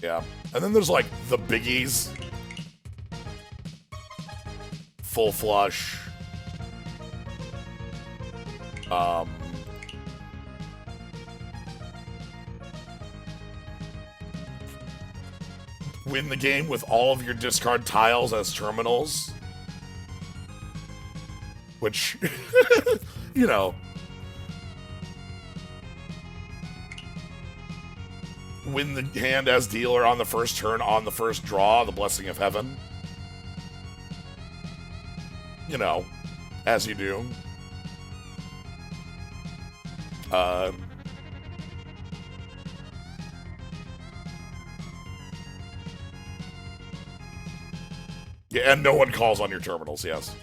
yeah. And then there's, like, the biggies. Full flush. Win the game with all of your discard tiles as terminals. Which, you know. Win the hand as dealer on the first turn on the first draw, the Blessing of Heaven. You know, as you do. Yeah, and no one calls on your terminals, yes.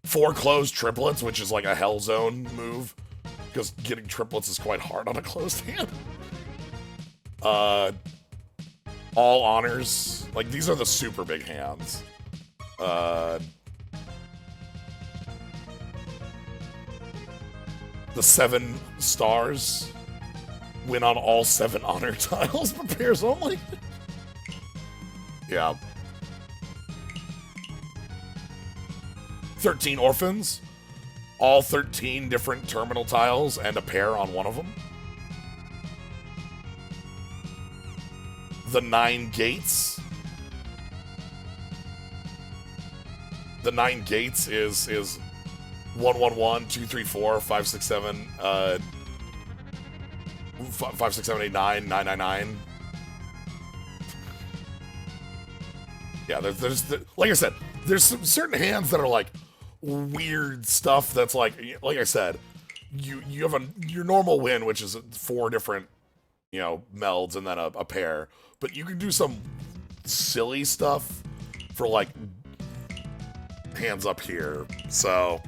4 closed triplets, which is like a hell zone move, because getting triplets is quite hard on a closed hand. All honors. Like, these are the super big hands. The 7 stars. Win on all 7 honor tiles. Prepares only. Yeah. 13 orphans. All 13 different terminal tiles and a pair on one of them. The 9 gates. The 9 gates is 1, 1, 1, 2, 3, 4, 5, 6, 7, 5, 6, 7, 8, 9, 9, 9, 9. Yeah, there's like I said, there's some certain hands that are like weird stuff that's like I said, you have your normal win, which is 4 different, you know, melds and then a pair. But you can do some silly stuff for, like, hands up here. So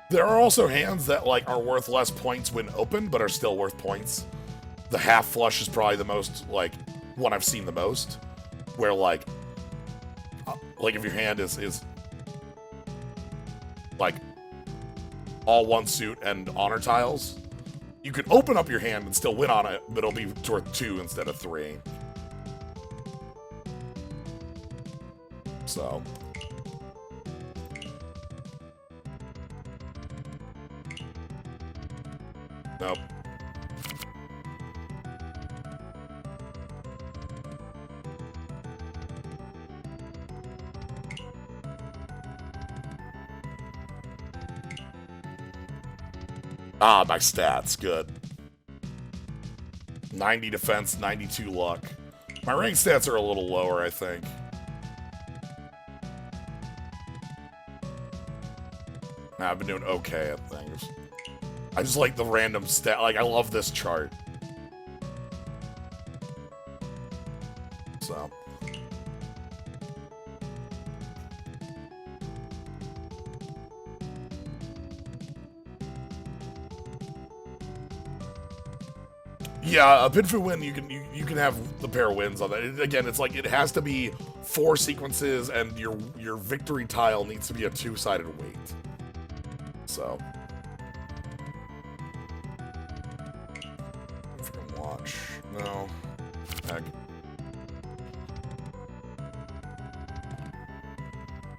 there are also hands that, like, are worth less points when open, but are still worth points. The half flush is probably the most, like, one I've seen the most. Where, like if your hand is like, all 1 suit and honor tiles, you could open up your hand and still win on it, but it'll be worth 2 instead of 3. So. Nope. Ah, my stats. Good. 90 defense, 92 luck. My rank stats are a little lower, I think. Nah, I've been doing okay at things. I just like the random stat. Like, I love this chart. So. Yeah, a pin for win, you can have the pair of wins on that. Again, it's like it has to be 4 sequences, and your victory tile needs to be a 2-sided weight. So, if you can watch, no, heck.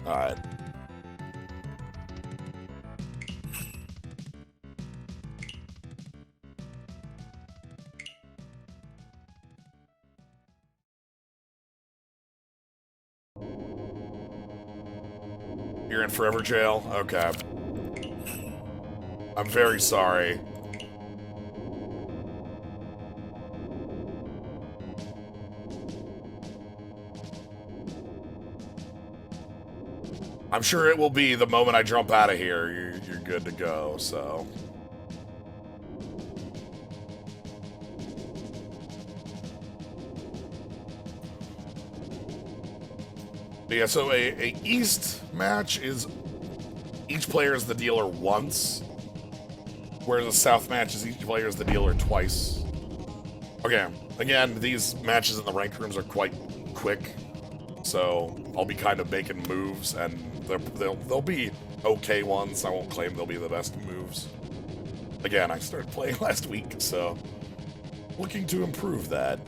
All right. You're in forever jail? Okay. I'm very sorry. I'm sure it will be the moment I jump out of here, you're good to go, so. But yeah, so a East match is each player is the dealer once, whereas the south match is each player is the dealer twice. Okay, again, these matches in the ranked rooms are quite quick, so I'll be kind of making moves, and they'll be okay ones. I won't claim they'll be the best moves. Again, I started playing last week, so looking to improve that.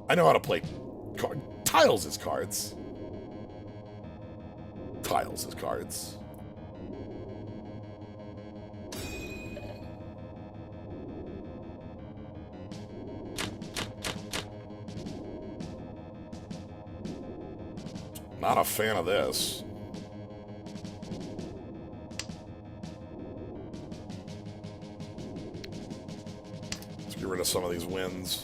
I know how to play tiles as cards. Tiles as cards. Not a fan of this. Let's get rid of some of these wins.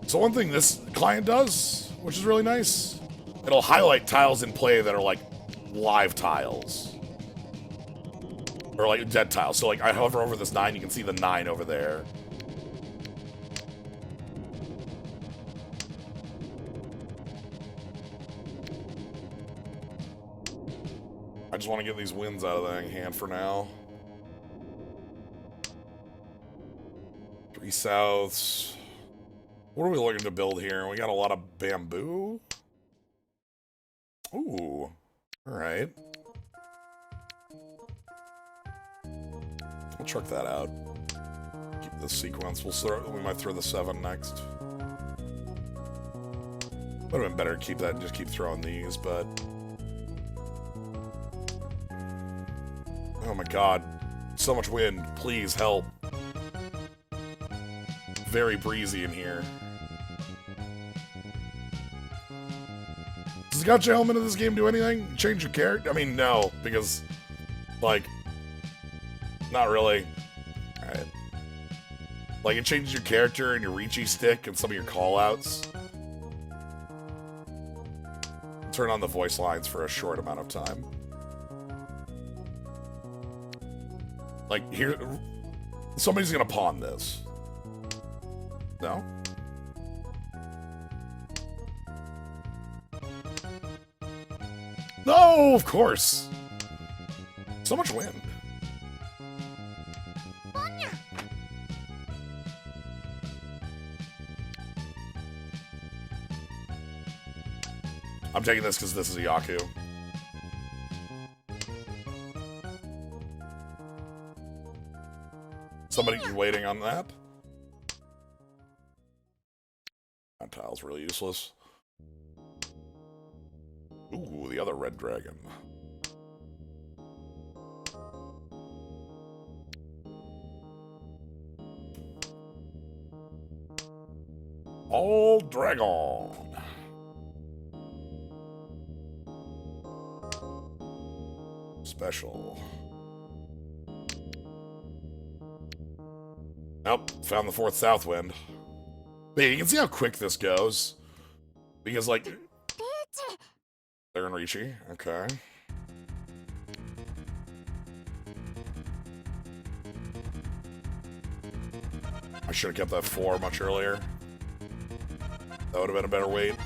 So one thing this client does, which is really nice, it'll highlight tiles in play that are like live tiles. Or like dead tiles. So like I hover over this 9, you can see the 9 over there. I just want to get these wins out of the hand for now. 3 souths. What are we looking to build here? We got a lot of bamboo. Ooh. Alright. We'll check that out. Keep this sequence. We might throw the 7 next. Would have been better to keep that and just keep throwing these, but... Oh my god. So much wind. Please help. Very breezy in here. Does the gotcha element of this game do anything? Change your character? I mean, no, because, like, not really. Alright. Like, it changes your character and your reachy stick and some of your callouts. Turn on the voice lines for a short amount of time. Like, here, somebody's gonna pawn this. No? No, of course! So much wind. I'm taking this because this is a Yaku. Somebody waiting on that? That tile's really useless. Ooh, the other red dragon. All dragon. Special. Nope, found the 4th south wind. But yeah, you can see how quick this goes. Because, like... They're in Ricci, okay. I should have kept that 4 much earlier. That would have been a better weight.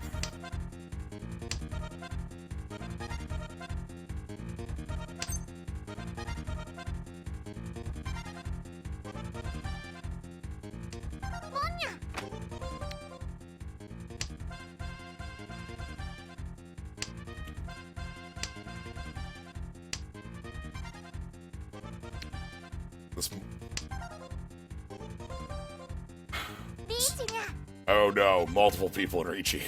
Oh no, multiple people in Ricci.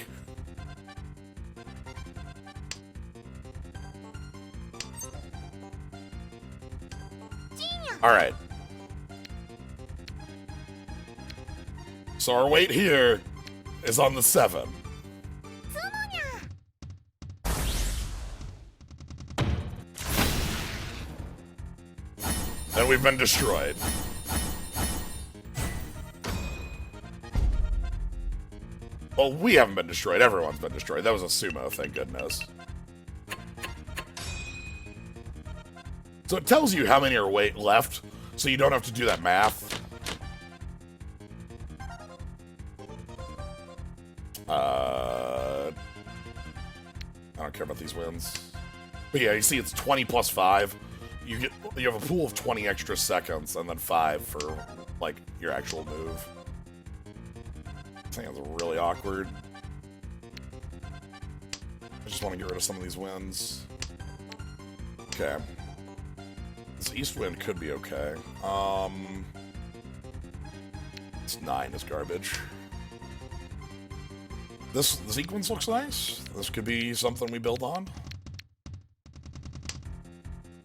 Alright. So our weight here is on the 7. And we've been destroyed. Well, we haven't been destroyed. Everyone's been destroyed. That was a sumo, thank goodness. So it tells you how many are left, so you don't have to do that math. about these wins. But yeah, you see it's 20 plus 5. You have a pool of 20 extra seconds and then 5 for, like, your actual move. I think it's really awkward. I just want to get rid of some of these wins. Okay. This east wind could be okay. This 9 is garbage. This sequence looks nice. This could be something we build on.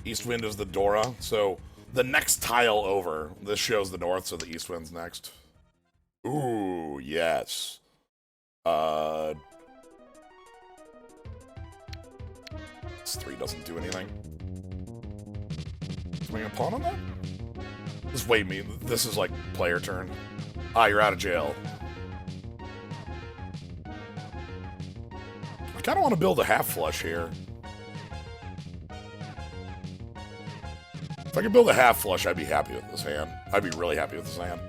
East wind is the Dora, so the next tile over. This shows the north, so the east wind's next. Ooh, yes. This 3 doesn't do anything. Can we pawn on that? Just wait me. This is like player turn. Ah, you're out of jail. I kind of want to build a half flush here. If I could build a half flush, I'd be happy with this hand. I'd be really happy with this hand.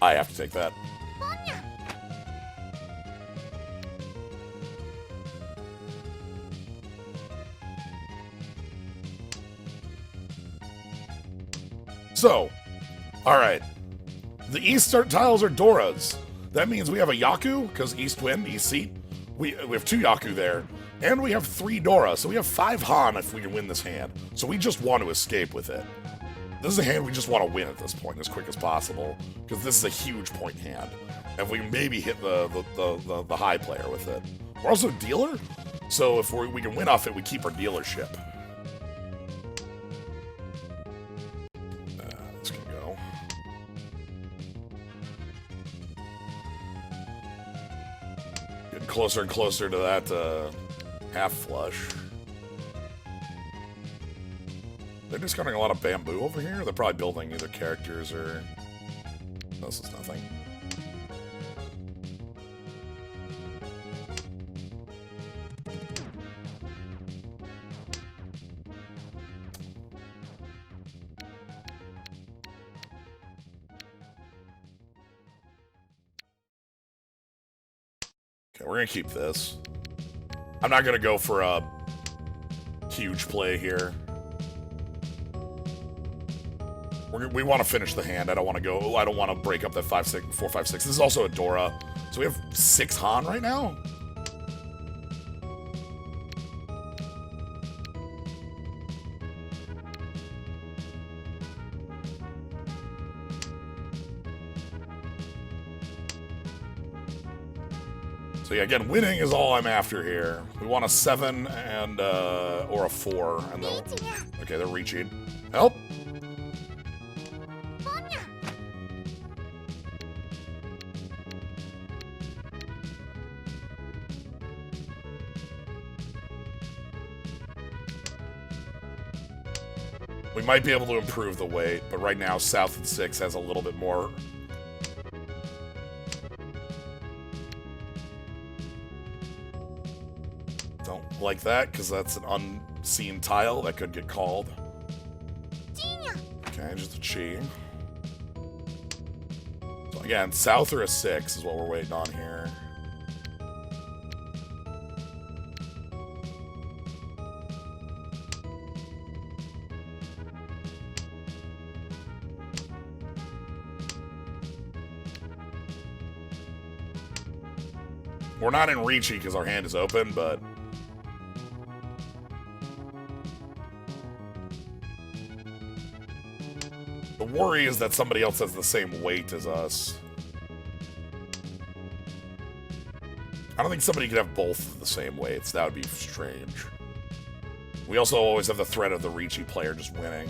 I have to take that. So, alright. The east tiles are Doras. That means we have a Yaku, because east wind, east seat. We have 2 Yaku there. And we have 3 Dora, so we have 5 Han if we can win this hand. So we just want to escape with it. This is a hand we just want to win at this point as quick as possible, because this is a huge point hand. And we can maybe hit the high player with it. We're also dealer, so if we can win off it, we keep our dealership. This can go. Getting closer and closer to that half flush. They're discarding a lot of bamboo over here. They're probably building either characters or... This is nothing. Okay, we're gonna keep this. I'm not gonna go for a huge play here. We want to finish the hand. I don't want to go. I don't want to break up that 5, 6, 4, 5, 6. This is also a Dora, so we have 6 Han right now. So yeah, again, winning is all I'm after here. We want a 7 and or a 4, and then okay, they're reaching. Help. We might be able to improve the weight, but right now South and 6 has a little bit more. Don't like that, because that's an unseen tile that could get called. Okay, just a chi. So again, South or a 6 is what we're waiting on here. We're not in Ricci because our hand is open, but... The worry is that somebody else has the same weight as us. I don't think somebody could have both the same weights. That would be strange. We also always have the threat of the Ricci player just winning.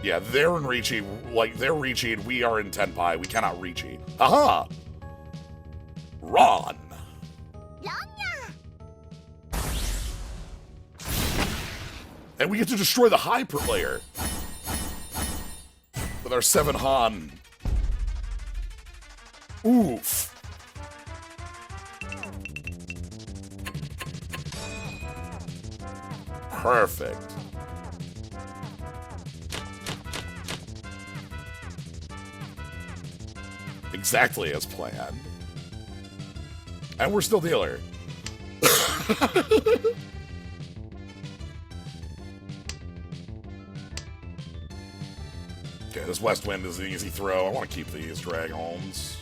Yeah, they're in Ricci, like, they're Ricci and we are in Tenpai. We cannot Ricci. Aha! Ron! And we get to destroy the high player with our 7 Han. Oof. exactly as planned. And we're still dealer. Okay, this West Wind is an easy throw. I want to keep these dragons.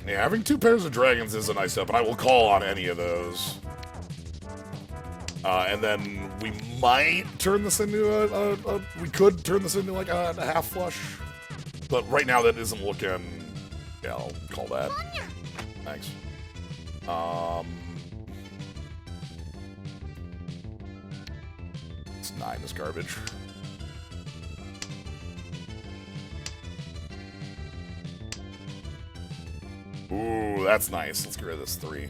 Yeah, having 2 pairs of dragons is a nice step, and I will call on any of those. And then we might turn this into we could turn this into like a half flush. But right now that isn't looking... Yeah, I'll call that. Thanks. It's 9 is garbage. Ooh, that's nice. Let's get rid of this 3.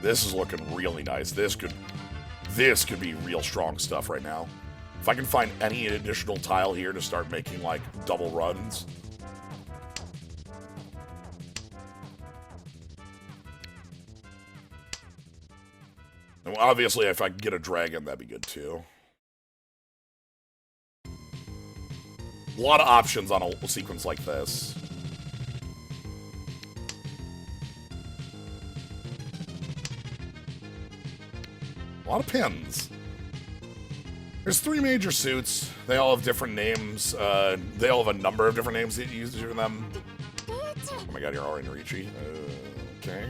This is looking really nice. This could be real strong stuff right now. If I can find any additional tile here to start making, like, double runs. And obviously, if I can get a dragon, that'd be good, too. A lot of options on a sequence like this. A lot of pins. There's 3 major suits. They all have different names. They all have a number of different names that you use for them. Oh my god, you're already Ricci. Okay.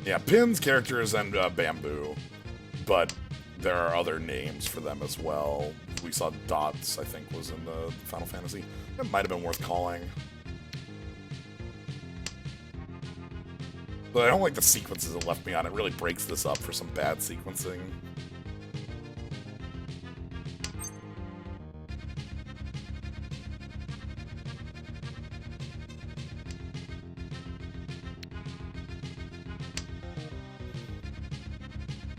Yeah, pins, characters, and bamboo. But there are other names for them as well. We saw dots, I think, was in the Final Fantasy. It might have been worth calling. But I don't like the sequences it left me on. It really breaks this up for some bad sequencing.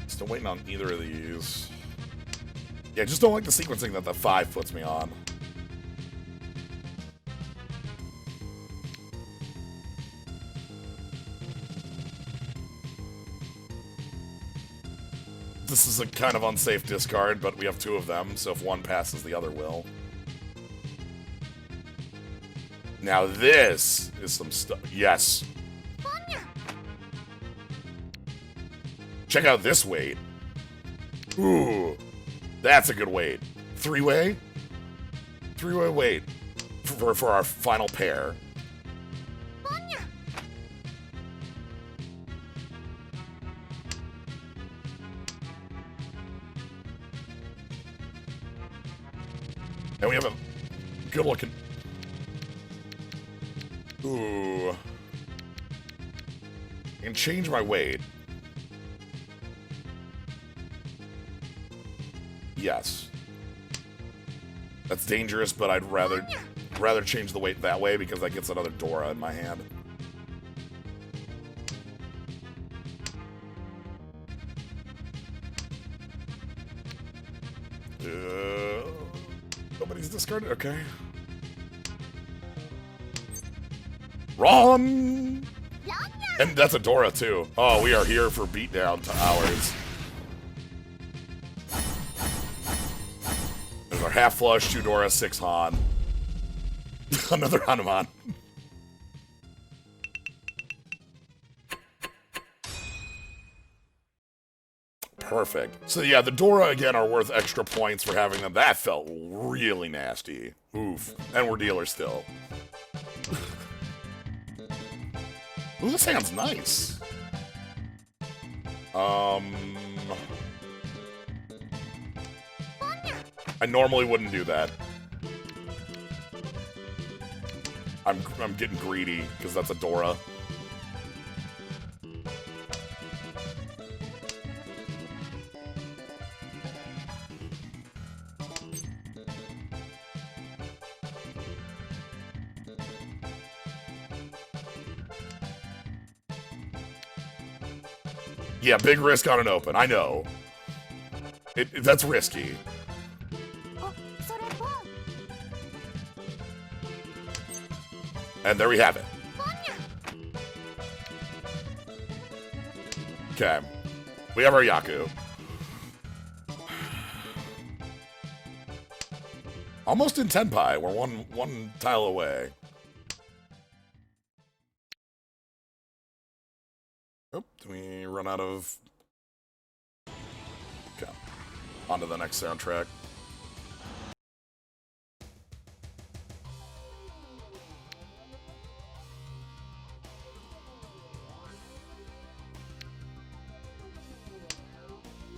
Still waiting on either of these. Yeah, just don't like the sequencing that the 5 puts me on. This is a kind of unsafe discard, but we have 2 of them, so if one passes, the other will. Now this is some stuff. Yes. Check out this weight. Ooh, that's a good weight. 3-way? 3-way weight for our final pair. And we have a good looking... Ooh. I can change my weight. Yes. That's dangerous, but I'd rather change the weight that way because that gets another Dora in my hand. Nobody's discarded? Okay. Run! And that's a Dora, too. Oh, we are here for beatdown to hours. There's our half flush, 2 Dora, 6 Han. Another Hanuman. Perfect. So yeah, the Dora again are worth extra points for having them. That felt really nasty. Oof. And we're dealer still. Ooh, this hand's nice. I normally wouldn't do that. I'm getting greedy because that's a Dora. Yeah, big risk on an open. I know. That's risky. And there we have it. Okay. We have our Yaku. Almost in Tenpai. We're one tile away. Oh, do we run out of... Okay. On to the next soundtrack.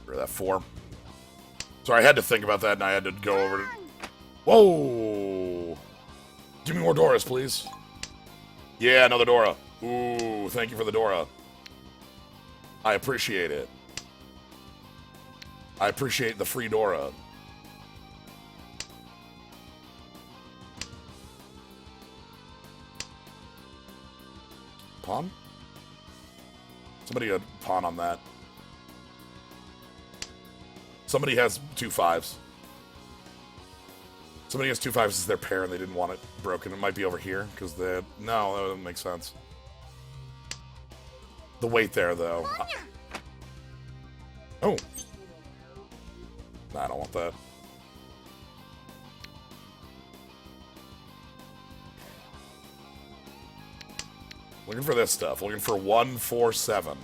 Or that 4. Sorry, I had to think about that and I had to go over to... Whoa! Give me more Doras, please. Yeah, another Dora. Ooh, thank you for the Dora. I appreciate it. I appreciate the free Dora. Pawn? Somebody had pawn on that. Somebody has 2 5s. Somebody has 2 5s as their pair and they didn't want it broken. It might be over here because they... No, that doesn't make sense. The weight there, though. Oh. Nah, I don't want that. Looking for this stuff. Looking for 1, 4, 7.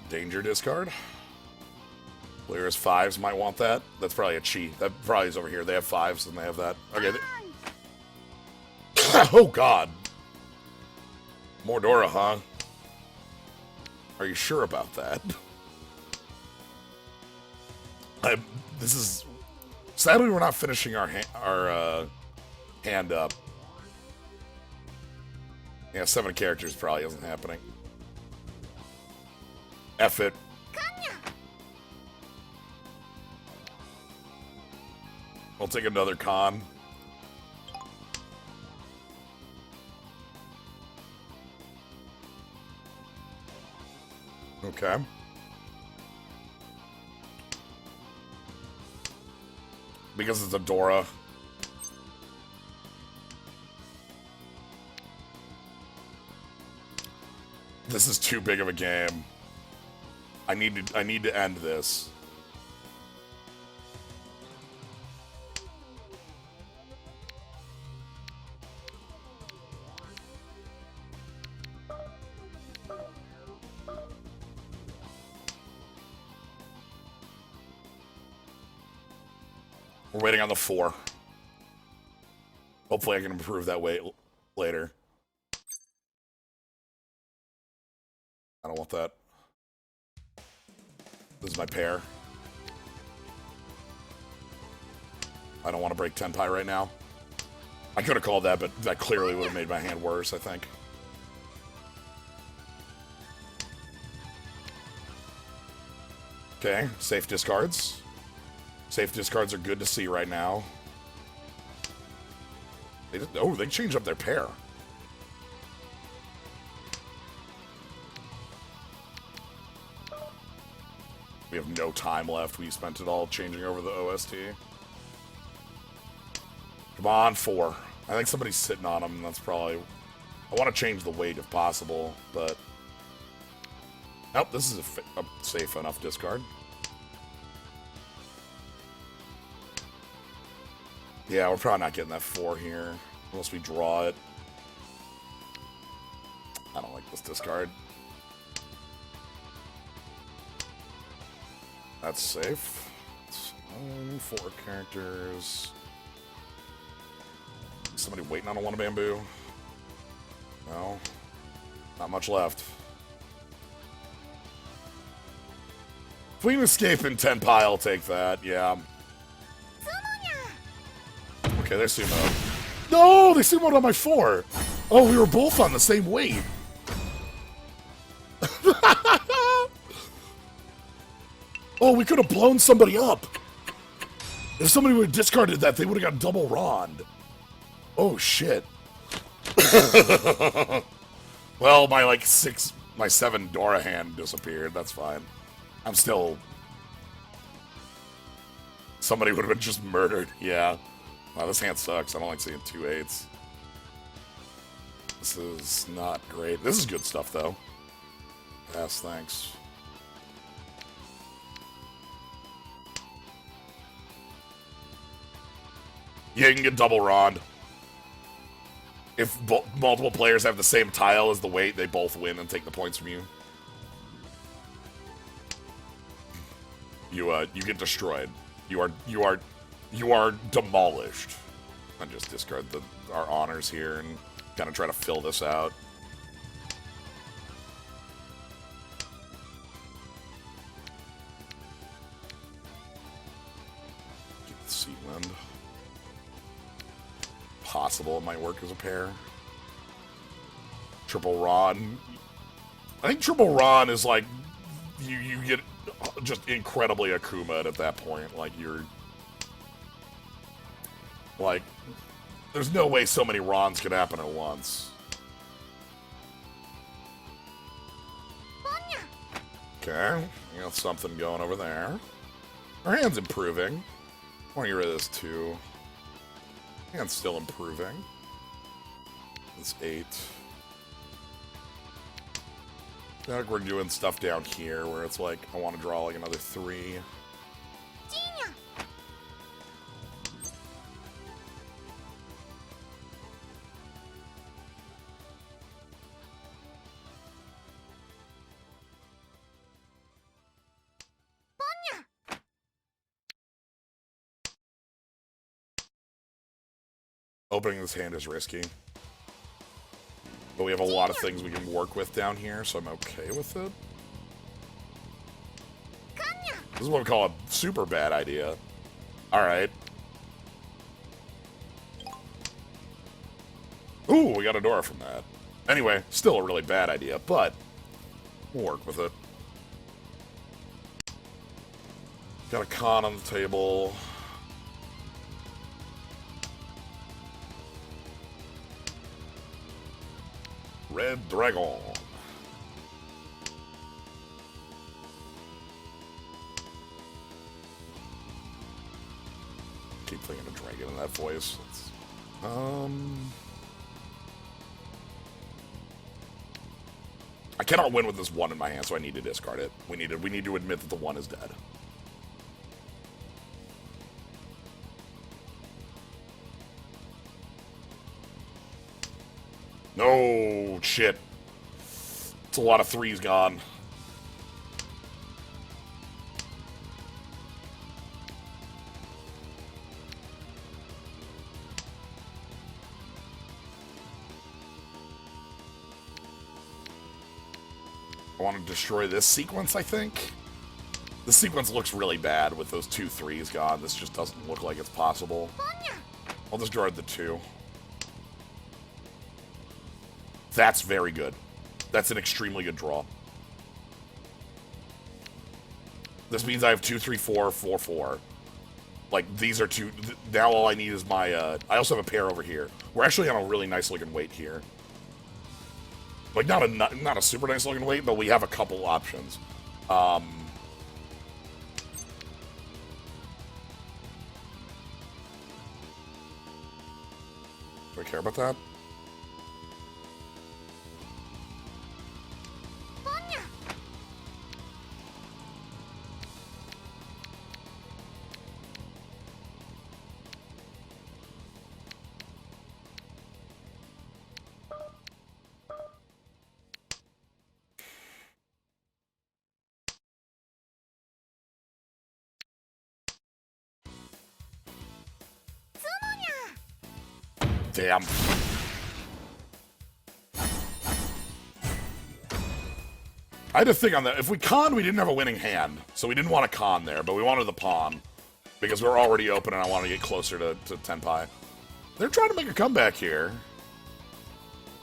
Danger discard. Players 5s might want that. That's probably a cheat. That probably is over here. They have 5s and they have that. Okay. Oh, God. More Dora, huh? Are you sure about that? This is... Sadly, we're not finishing our hand up. Yeah, 7 characters probably isn't happening. F it. I'll take another con. Okay. Because it's a Dora. This is too big of a game. I need to end this. We're waiting on the 4. Hopefully I can improve that weight later. I don't want that. This is my pair. I don't want to break Tenpai right now. I could have called that, but that clearly would have made my hand worse, I think. Okay, safe discards. Safe discards are good to see right now. They changed up their pair. We have no time left. We spent it all changing over the OST. Come on, 4. I think somebody's sitting on them. That's probably... I want to change the weight if possible, but... Nope, this is a safe enough discard. Yeah, we're probably not getting that 4 here, unless we draw it. I don't like this discard. That's safe. 4 characters. Somebody waiting on a one bamboo? No. Not much left. If we can escape in Tenpai, I'll take that, yeah. Okay, there's sumo. No, they sumoed on my 4. Oh, we were both on the same weight. Oh, we could have blown somebody up. If somebody would have discarded that, they would have got double Rond. Oh, shit. Well, my 7 Dora hand disappeared. That's fine. I'm still... Somebody would have been just murdered. Yeah. Wow, this hand sucks. I don't like seeing 2 8s. This is not great. This is good stuff, though. Yes, thanks. Yeah, you can get double Rond. If multiple players have the same tile as the weight, they both win and take the points from you. You get destroyed. You are demolished. I just discard our honors here and kind of try to fill this out. Get the Seawind. Possible it might work as a pair. Triple Ron. I think Triple Ron is like you get just incredibly Akuma at that point. Like you're like there's no way so many Rons could happen at once. Okay, you got something going over there. Our hand's improving. I want to get rid of this too. Hand's still improving. It's 8. I feel like we're doing stuff down here where it's like, I want to draw like another 3. Opening this hand is risky. But we have a lot of things we can work with down here, so I'm okay with it. This is what we call a super bad idea. Alright. Ooh, we got a Dora from that. Anyway, still a really bad idea, but we'll work with it. Got a con on the table. Red Dragon. Keep thinking of dragon in that voice. I cannot win with this 1 in my hand, so I need to discard it. We need to admit that the 1 is dead. No, shit. It's a lot of 3s gone. I want to destroy this sequence, I think. This sequence looks really bad with those 2 3s gone. This just doesn't look like it's possible. I'll discard the 2. That's very good. That's an extremely good draw. This means I have 2, 3, 4, 4, 4. Like, these are 2... Now all I need is my... I also have a pair over here. We're actually on a really nice looking weight here. Like, not a super nice looking weight, but we have a couple options. Do I care about that? Damn. I had to think on that. If we conned, we didn't have a winning hand. So we didn't want a con there, but we wanted the pawn. Because we're already open and I want to get closer to Tenpai. They're trying to make a comeback here.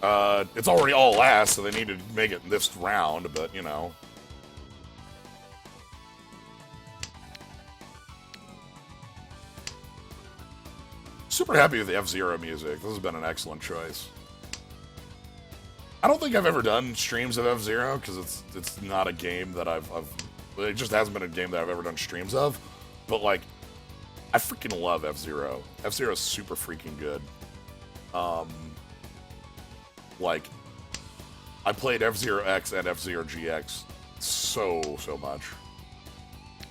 It's already all last, so they need to make it this round, but, you know. super happy with the F-Zero music. This has been an excellent choice. I don't think I've ever done streams of F-Zero because it's not a game that it just hasn't been a game that I've ever done streams of. But like, I freaking love F-Zero. F-Zero is super freaking good. Like, I played F-Zero X and F-Zero GX so much.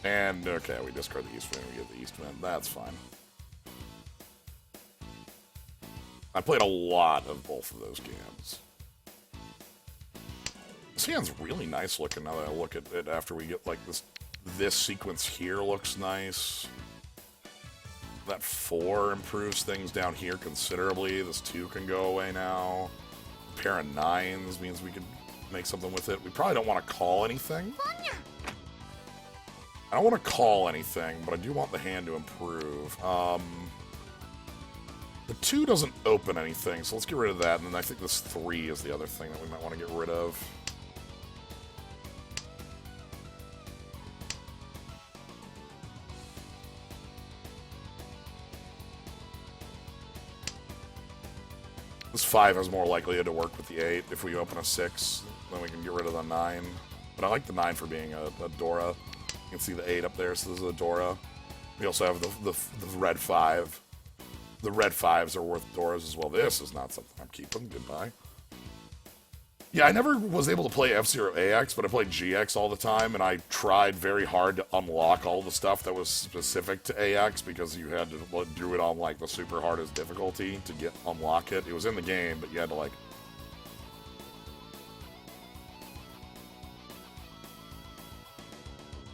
And okay, we discard the Eastwind, we get the Eastwind. That's fine. I played a lot of both of those games. This hand's really nice looking now that I look at it after we get like this sequence here looks nice. That 4 improves things down here considerably. This 2 can go away now. A pair of 9s means we can make something with it. We probably don't want to call anything. I don't want to call anything, but I do want the hand to improve. The 2 doesn't open anything, so let's get rid of that. And then I think this 3 is the other thing that we might want to get rid of. This 5 is more likelihood to work with the 8. If we open a 6, then we can get rid of the 9. But I like the 9 for being a Dora. You can see the 8 up there, so this is a Dora. We also have the red 5. The red 5s are worth Doras as well. This is not something I'm keeping. Goodbye. Yeah, I never was able to play F-Zero AX, but I played GX all the time, and I tried very hard to unlock all the stuff that was specific to AX because you had to do it on like the super hardest difficulty to unlock it. It was in the game, but you had to like...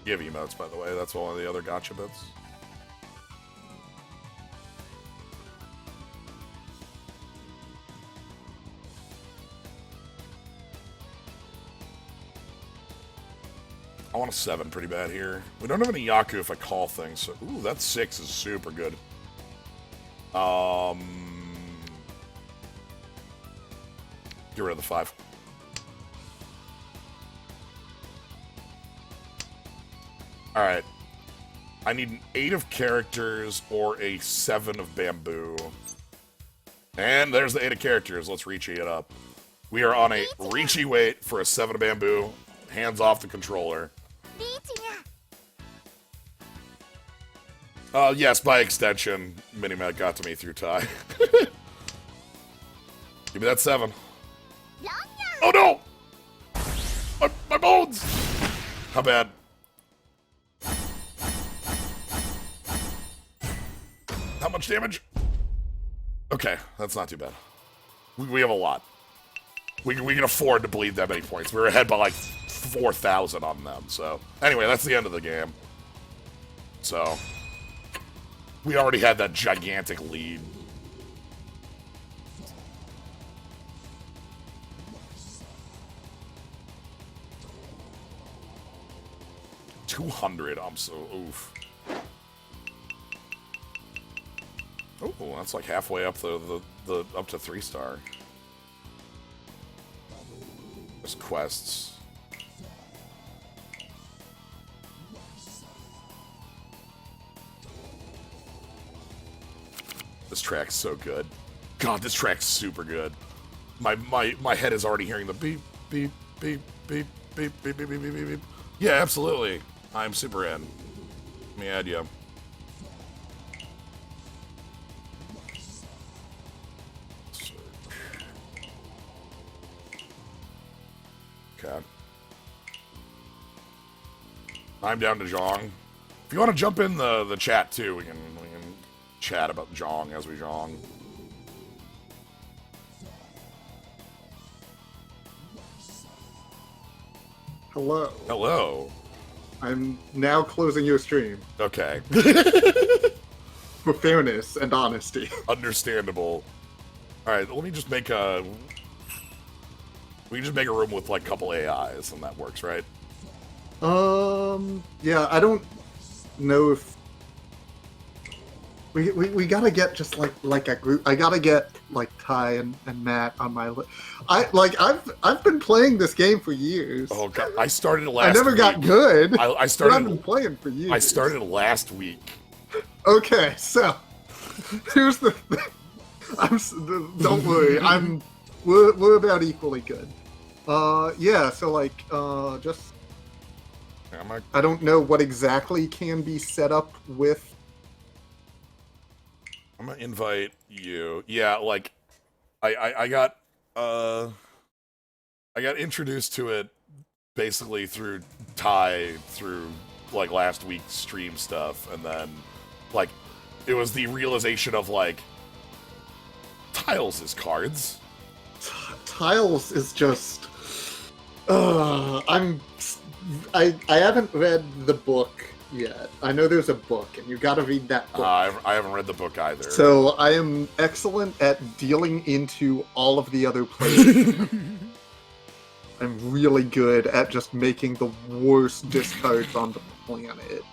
You have emotes, by the way. That's one of the other gotcha bits. I want a 7 pretty bad here. We don't have any Yaku if I call things, so... Ooh, that 6 is super good. Get rid of the 5. Alright. I need an 8 of characters or a 7 of bamboo. And there's the 8 of characters. Let's Reachy it up. We are on a Reachy wait for a 7 of bamboo. Hands off the controller. Yes, by extension, Minimat got to me through Ty. Give me that 7. Oh no! My bones! How bad? How much damage? Okay, that's not too bad. We have a lot. We can afford to bleed that many points. We were ahead by like 4,000 on them, so... Anyway, that's the end of the game. So... We already had that gigantic lead. $200, I'm so... Oof. Oh, that's like halfway up the up to 3-star. There's quests. This track's so good. God, this track's super good. My head is already hearing the beep, beep, beep, beep, beep, beep, beep, beep, beep, beep, beep. Yeah, absolutely. I'm super in. Let me add you. Okay. I'm down to Zhong. If you want to jump in the chat too, we can chat about Zhong as we Zhong. Hello. Hello. I'm now closing your stream. Okay. For fairness and honesty. Understandable. Alright, let me just make a... We can just make a room with like a couple AIs and that works, right? Yeah, I don't know if... We gotta get just like a group. I gotta get like Ty and Matt on my list. I've been playing this game for years. Oh god, I started last week. I never got good. I started. I've been playing for years. I started last week. Okay, so Here's the thing. Don't worry. We're about equally good. Yeah. So like, just I don't know what exactly can be set up with. I'm gonna invite you. Yeah, like I got introduced to it basically through Ty through like last week's stream stuff, and then like it was the realization of like Tiles is cards. Tiles is just. I haven't read the book yet. I know there's a book, and you got to read that book. I haven't read the book either. So I am excellent at dealing into all of the other players. I'm really good at just making the worst discards on the planet.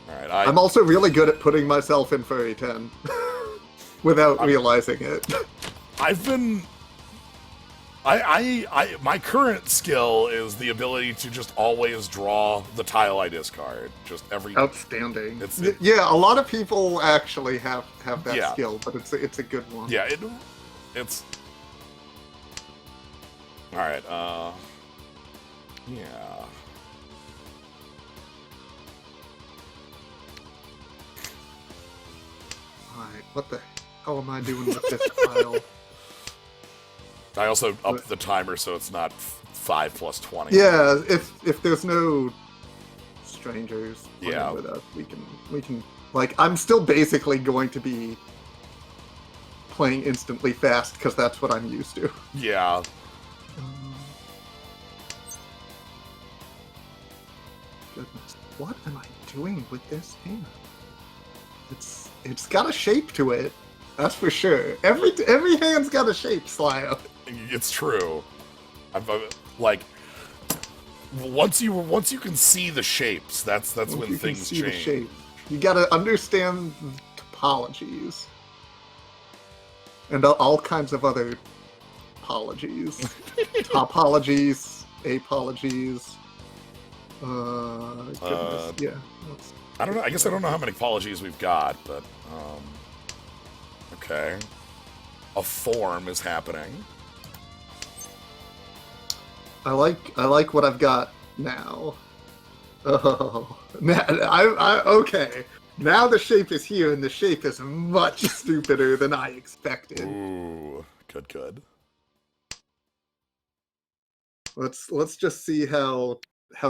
Alright, I'm also really good at putting myself in Furry 10 without realizing it. I've been... my current skill is the ability to just always draw the tile I discard. Just every... Outstanding. Yeah, a lot of people actually have that skill, but it's a good one. Yeah, it's... Alright, yeah. Alright, what the hell am I doing with this tile? I also upped the timer so it's not 5 plus 20. Yeah, if there's no strangers playing with us, we can like I'm still basically going to be playing instantly fast because that's what I'm used to. Yeah. Goodness, what am I doing with this hand? It's got a shape to it, that's for sure. Every hand's got a shape, Slyo. It's true. Like once you can see the shapes, that's when things change. The shape. You gotta understand topologies and all kinds of other apologies, topologies, apologies. Goodness, yeah. I don't know. I guess I don't know how many apologies we've got, but okay. A form is happening. I like what I've got now. Oh, okay. Now the shape is here, and the shape is much stupider than I expected. Ooh, good. Let's just see how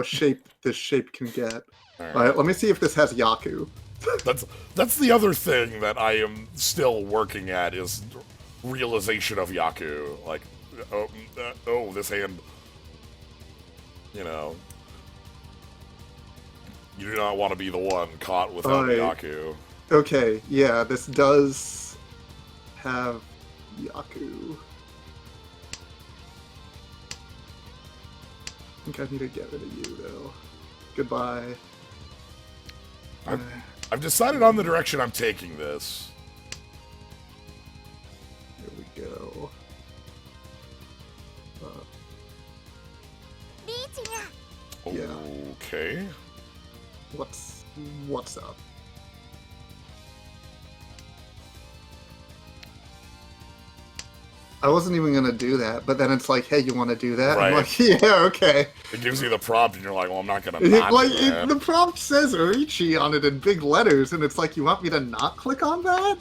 shaped this shape can get. All right, let me see if this has Yaku. That's the other thing that I am still working at is realization of Yaku. Like, oh, this hand. You know, you do not want to be the one caught without Yaku. Okay, yeah, this does have Yaku. I think I need to get rid of you, though. Goodbye. I've decided on the direction I'm taking this. Here we go. Yeah. Okay. What's up? I wasn't even gonna do that, but then it's like, hey, you want to do that? Right. I'm like, yeah, okay. It gives you the prompt, and you're like, well, I'm not gonna not do that. The prompt says Orichi on it in big letters, and it's like, you want me to not click on that?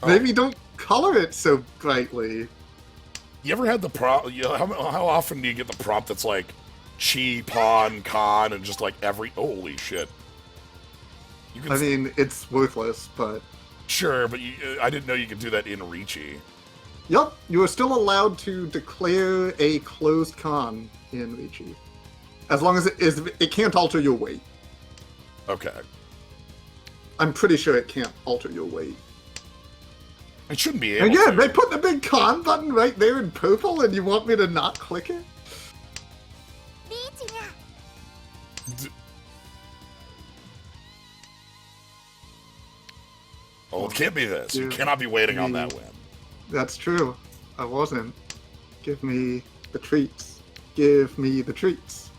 Oh. Maybe don't color it so brightly. You ever had the prompt? How often do you get the prompt that's like chi, pawn, con, and just like every... Holy shit. I mean, it's worthless, but... Sure, but I didn't know you could do that in Richi. Yup, you are still allowed to declare a closed con in Richi. As long as it can't alter your weight. Okay. I'm pretty sure it can't alter your weight. It shouldn't be able Again, they put the big con button right there in purple, and you want me to not click it? Oh, it can't be this. You cannot be waiting on that win. That's true. I wasn't. Give me the treats. Give me the treats.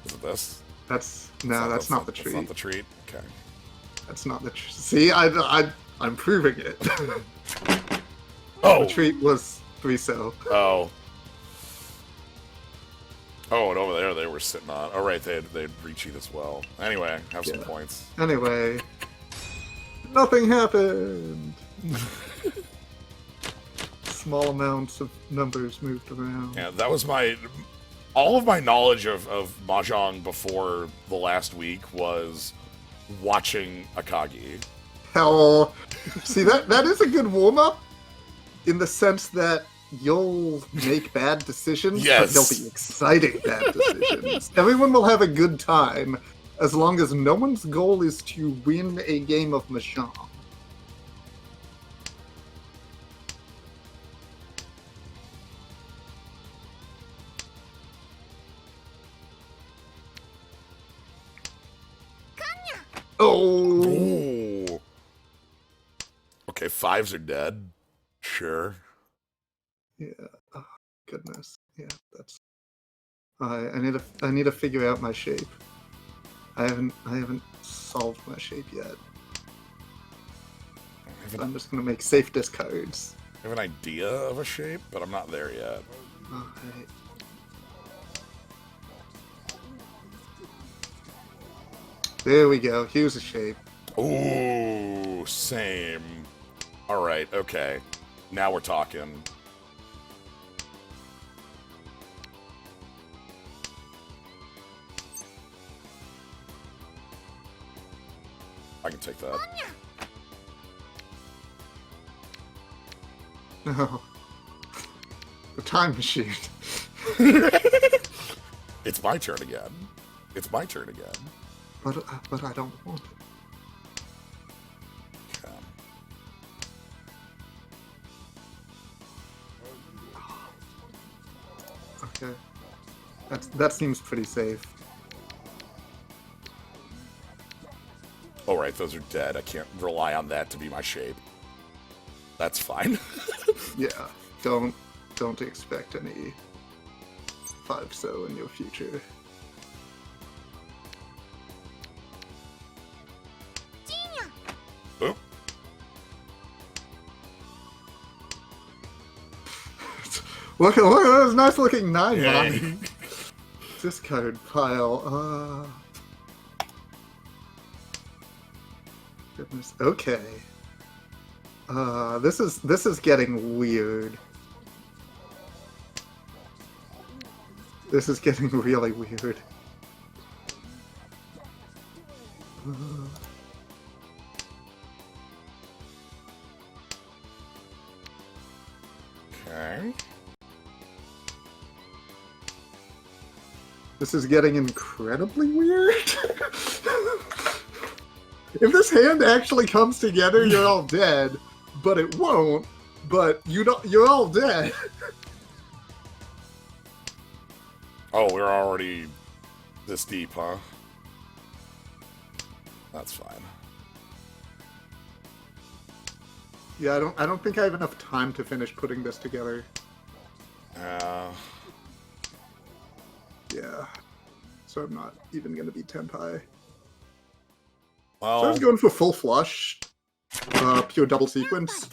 Is it this? That's not the treat. That's not the treat? Okay. That's not the see, I'm proving it. Oh! Retreat was 3-so. Oh. Oh, and over there they were sitting on. Oh, right, they'd recheat as well. Anyway, have some points. Anyway, nothing happened. Small amounts of numbers moved around. Yeah, that was all of my knowledge of Mahjong before the last week was watching Akagi. Hell, see that is a good warm up, in the sense that you'll make bad decisions, Yes. but they'll be exciting bad decisions. Everyone will have a good time, as long as no one's goal is to win a game of Mahjong. Oh! Ooh. Okay, 5s are dead. Sure. Yeah. Oh, goodness. Yeah, that's. I need to figure out my shape. I haven't solved my shape yet. I'm just gonna make safe discards. I have an idea of a shape, but I'm not there yet. Okay. There we go. Here's a shape. Ooh, same. All right, okay. Now we're talking. I can take that. No. The time machine. It's my turn again. It's my turn again. But I don't want it. Okay. That seems pretty safe. Oh, right, those are dead. I can't rely on that to be my shape. That's fine. Yeah. Don't expect any 5-so in your future. Oh. Look at those nice looking 9 Yay. Bonnie. Discard pile. Goodness. Okay. This is getting weird. This is getting really weird. Okay. This is getting incredibly weird. If this hand actually comes together, you're all dead. But it won't. But you're all dead. Oh, we're already this deep, huh? That's fine. Yeah, I don't think I have enough time to finish putting this together. Yeah. So I'm not even gonna be temp high. Well, So I was going for full flush. Pure double sequence.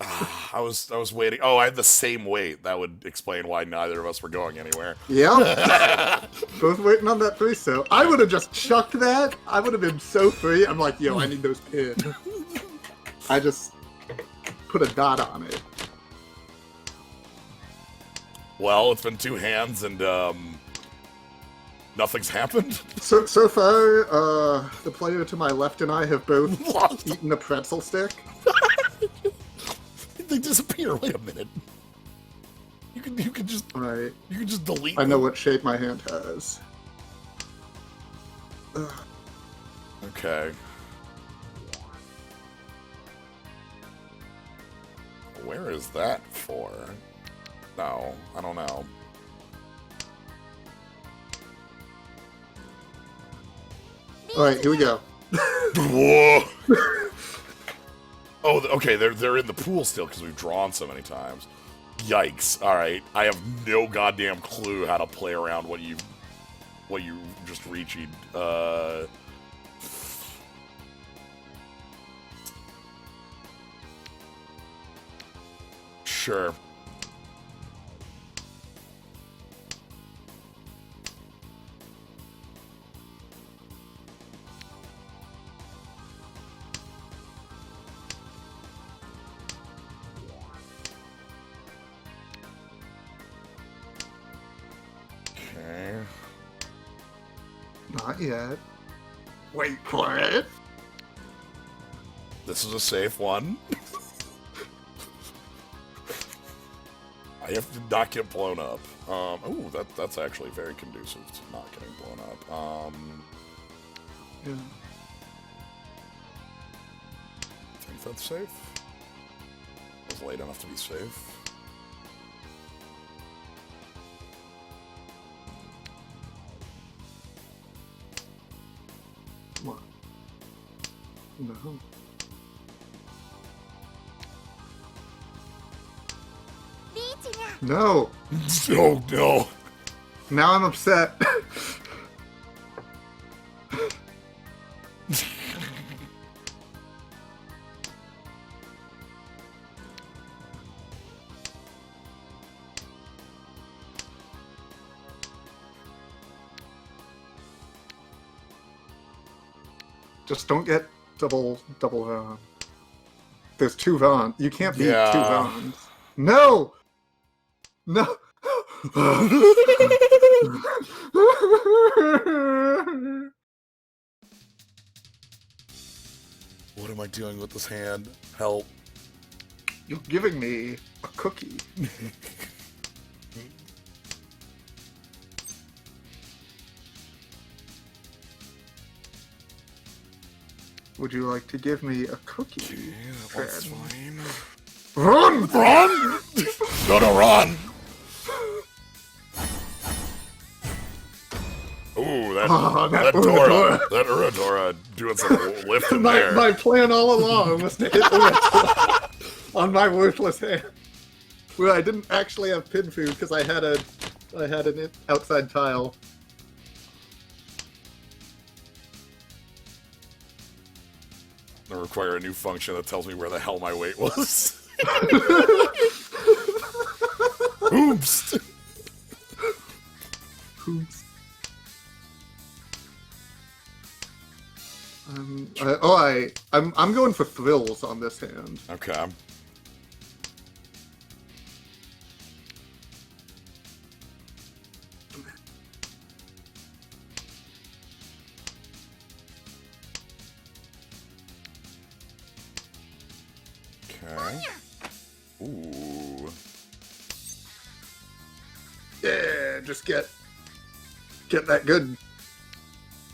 I was waiting. Oh, I had the same weight. That would explain why neither of us were going anywhere. Yeah. Both waiting on that 3-so. I would have just chucked that. I would have been so free. I'm like, yo, I need those pins. I just put a dot on it. Well, it's been 2 hands and nothing's happened. So far, the player to my left and I have both eaten a pretzel stick. They disappear. Wait a minute. You can just Right. you can just delete. I know them. what shape my hand has. Okay. Where is that for? No, I don't know. Alright, here we go. Whoa! Oh, okay, they're in the pool still because we've drawn so many times. Yikes! All right, I have no goddamn clue how to play around what you just reached. Sure. Okay. Not yet. Wait for it. This is a safe one. I have to not get blown up. Ooh, that's actually very conducive to not getting blown up. Yeah. I think that's safe. It's late enough to be safe. Come on. No. No. Oh no. Now I'm upset. Just don't get double Vaughn. There's two Vaughn. You can't beat two Vaughns. No! No! What am I doing with this hand? Help. You're giving me a cookie. Would you like to give me a cookie? Yeah, that's fine. Run! Run! Gotta run! Ooh, that Dora. That Uradora doing some lifting there. My plan all along was to hit Uradora on my worthless hand. Well, I didn't actually have pin food because I had an outside tile. I require a new function that tells me where the hell my weight was. Oops! Oops. I'm going for thrills on this hand. Okay. Okay. Ooh. Yeah, just get that good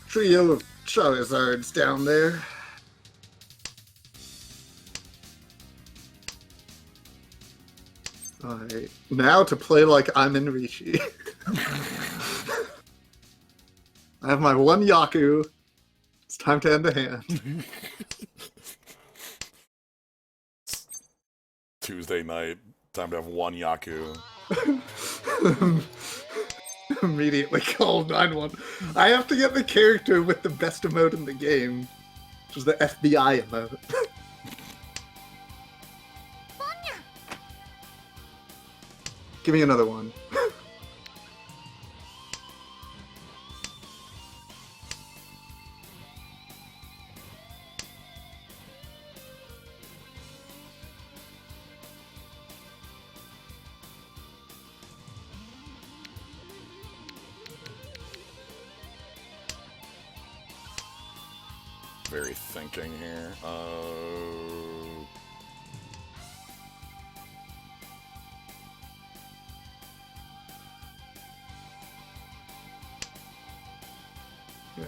trio of Charizards down there. Alright, now to play like I'm in Rishi. I have my one Yaku. It's time to end the hand. Tuesday night. Time to have one Yaku. Immediately call 911. I have to get the character with the best emote in the game, which is the FBI emote. Give me another one. Very thinking here. Yeah.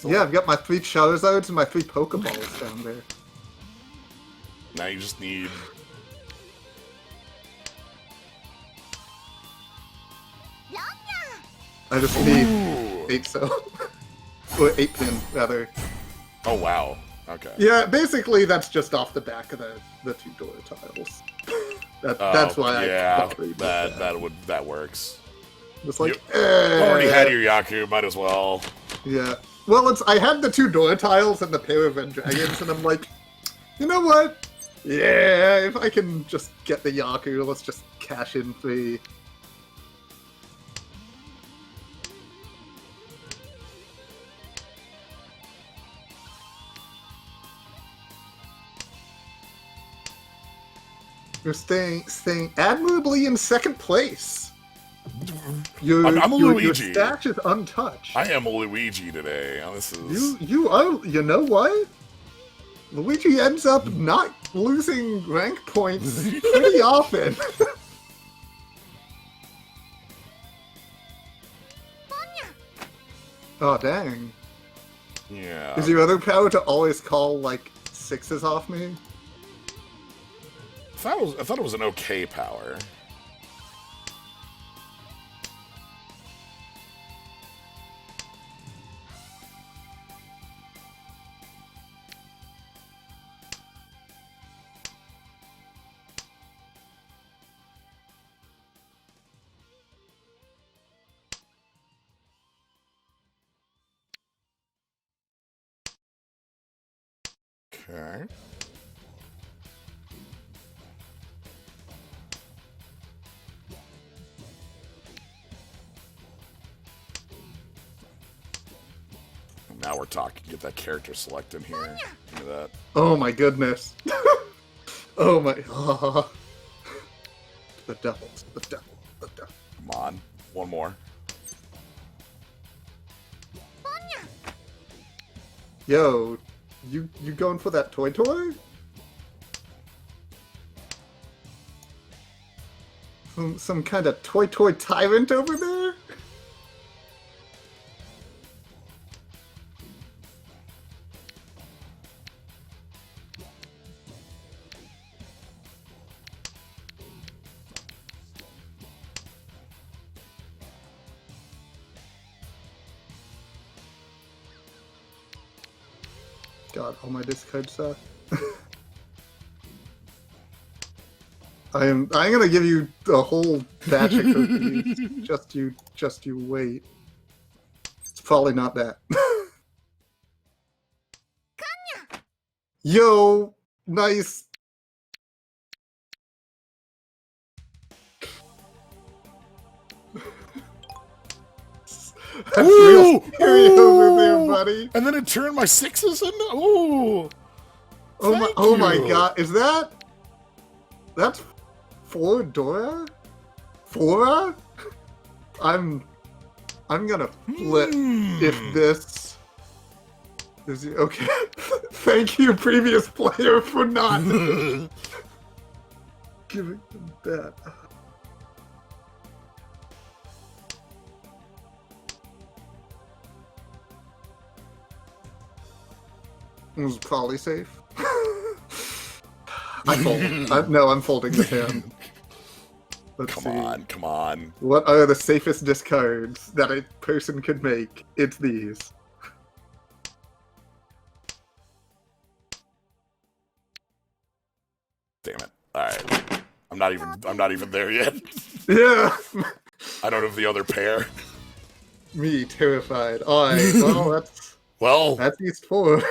Yeah, I've got my 3 Charizards and my 3 Pokeballs down there. Now you just need... I just need 8 cell. Or 8 pin, rather. Oh, wow. Okay. Yeah, basically that's just off the back of the 2 door tiles. That's why yeah, I thought that works. It's like, You already had your Yaku, might as well. Yeah. Well, I had the 2 door tiles and the pair of Red Dragons, and I'm like, you know what? Yeah, if I can just get the Yaku, let's just cash in 3. You're staying admirably in 2nd place. I'm a Luigi. Your stash is untouched. I am a Luigi today. This is... You are. You know what? Luigi ends up not losing rank points pretty often. Oh dang. Yeah. Is your other power to always call like 6s off me? I thought it was an okay power. Okay. Now we're talking. Get that character select in here. Look at that. Oh my goodness. Oh my. Oh. The devils. The devil. The devil. Come on. One more. Yo, you going for that toy? Some kind of toy tyrant over there? God, all my discards suck. I'm gonna give you a whole batch of cookies. just you wait. It's probably not that. Yo, nice. That's real scary over there, buddy. And then it turned my 6s into... Ooh! Oh my god, is that's Flora? Flora? I'm gonna flip if this is okay. Thank you, previous player, for not giving them that. It was probably safe. I fold. No, I'm folding the hand. Let's see. Come on. What are the safest discards that a person could make? It's these. Damn it. Alright. I'm not even there yet. Yeah. I don't have the other pair. Me terrified. Alright, well that's East 4.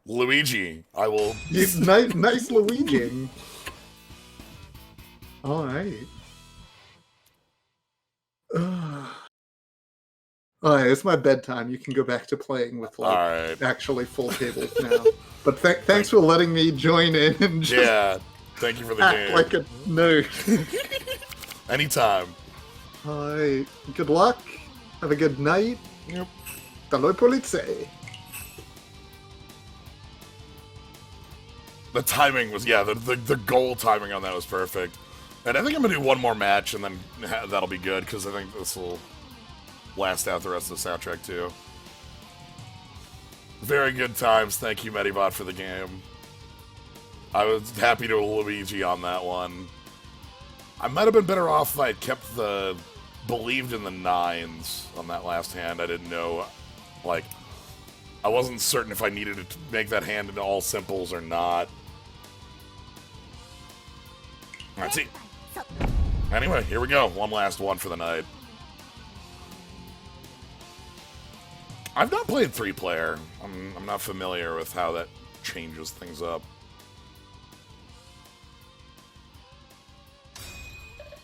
Luigi. I will... Nice Luigi. Alright. Alright, it's my bedtime. You can go back to playing with, like, actually full tables now. But thanks for letting me join in and just thank you for the act game. like a nerd. Anytime. Alright, good luck. Have a good night. Yep. Taloi police. The timing was, the goal timing on that was perfect. And I think I'm going to do one more match, and then that'll be good, because I think this will last out the rest of the soundtrack, too. Very good times. Thank you, Medibot, for the game. I was happy to Luigi on that one. I might have been better off if I had kept the... believed in the 9s on that last hand. I didn't know, like... I wasn't certain if I needed to make that hand into all simples or not. Let's see. Anyway, here we go. One last one for the night. I've not played 3-player. I'm not familiar with how that changes things up.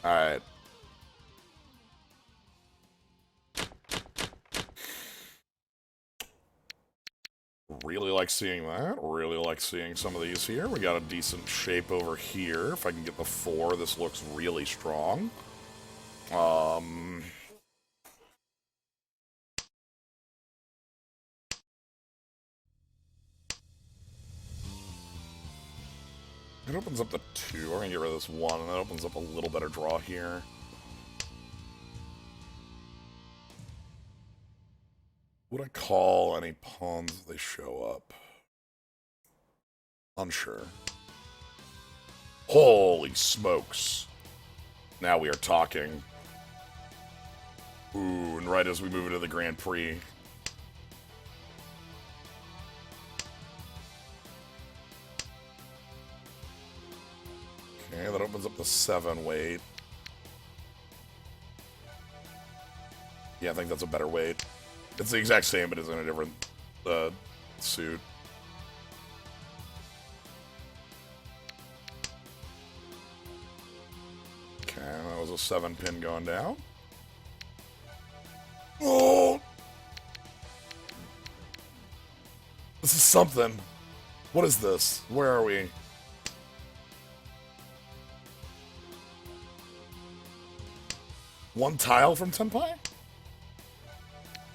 Alright. Really like seeing that. Really like seeing some of these here. We got a decent shape over here. If I can get the 4, this looks really strong. It opens up the 2. We're gonna get rid of this 1, and that opens up a little better draw here. Would I call any pawns if they show up? Unsure. Holy smokes. Now we are talking. Ooh, and right as we move into the Grand Prix. Okay, that opens up the 7 weight. Yeah, I think that's a better weight. It's the exact same, but it's in a different suit. Okay, that was a 7-pin going down. Oh! This is something. What is this? Where are we? One tile from Tenpai?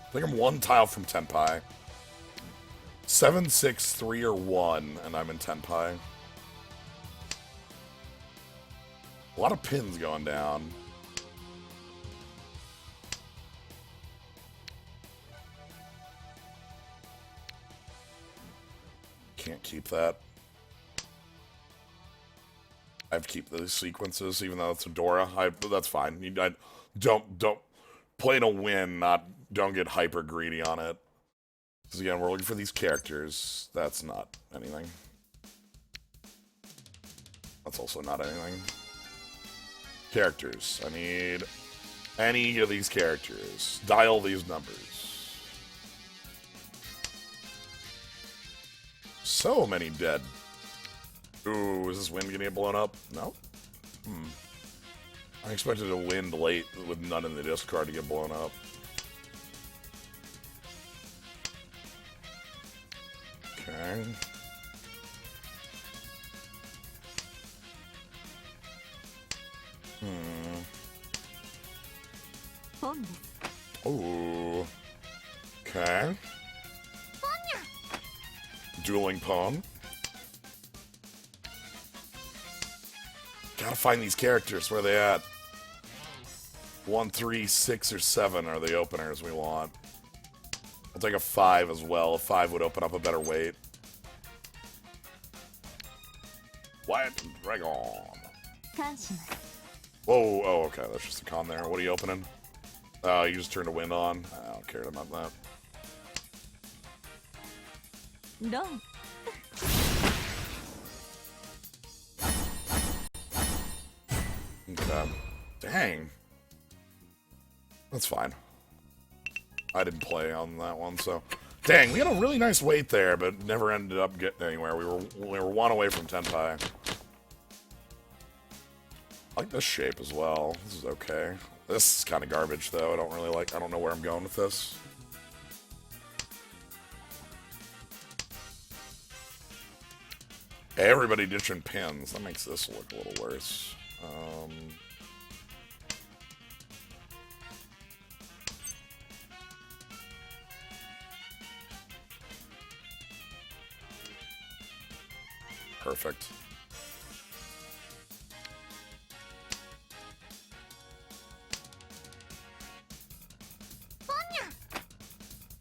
I think I'm 1 tile from Tenpai. 7, 6, 3, or 1, and I'm in Tenpai. A lot of pins going down. Can't keep that. I have to keep those sequences, even though it's Adora. That's fine. Don't play to win, don't get hyper greedy on it. Because again, we're looking for these characters. That's not anything. That's also not anything. Characters. I need any of these characters. Dial these numbers. So many dead. Ooh, is this wind gonna get blown up? No? I expected a wind late with none in the discard to get blown up. Okay. Ooh. Okay. Dueling pawn. Gotta find these characters. Where are they at? 1, 3, 6, or 7 are the openers we want. I'll take a 5 as well. A 5 would open up a better weight. White Dragon. Whoa, oh, okay. That's just a con there. What are you opening? Oh, you just turned a wind on. I don't care about that. No. Okay. Dang. That's fine. I didn't play on that one, so... Dang, we had a really nice weight there, but never ended up getting anywhere. We were 1 away from Tenpai. I like this shape as well. This is okay. This is kind of garbage, though. I don't know where I'm going with this. Everybody ditching pins. That makes this look a little worse. Perfect.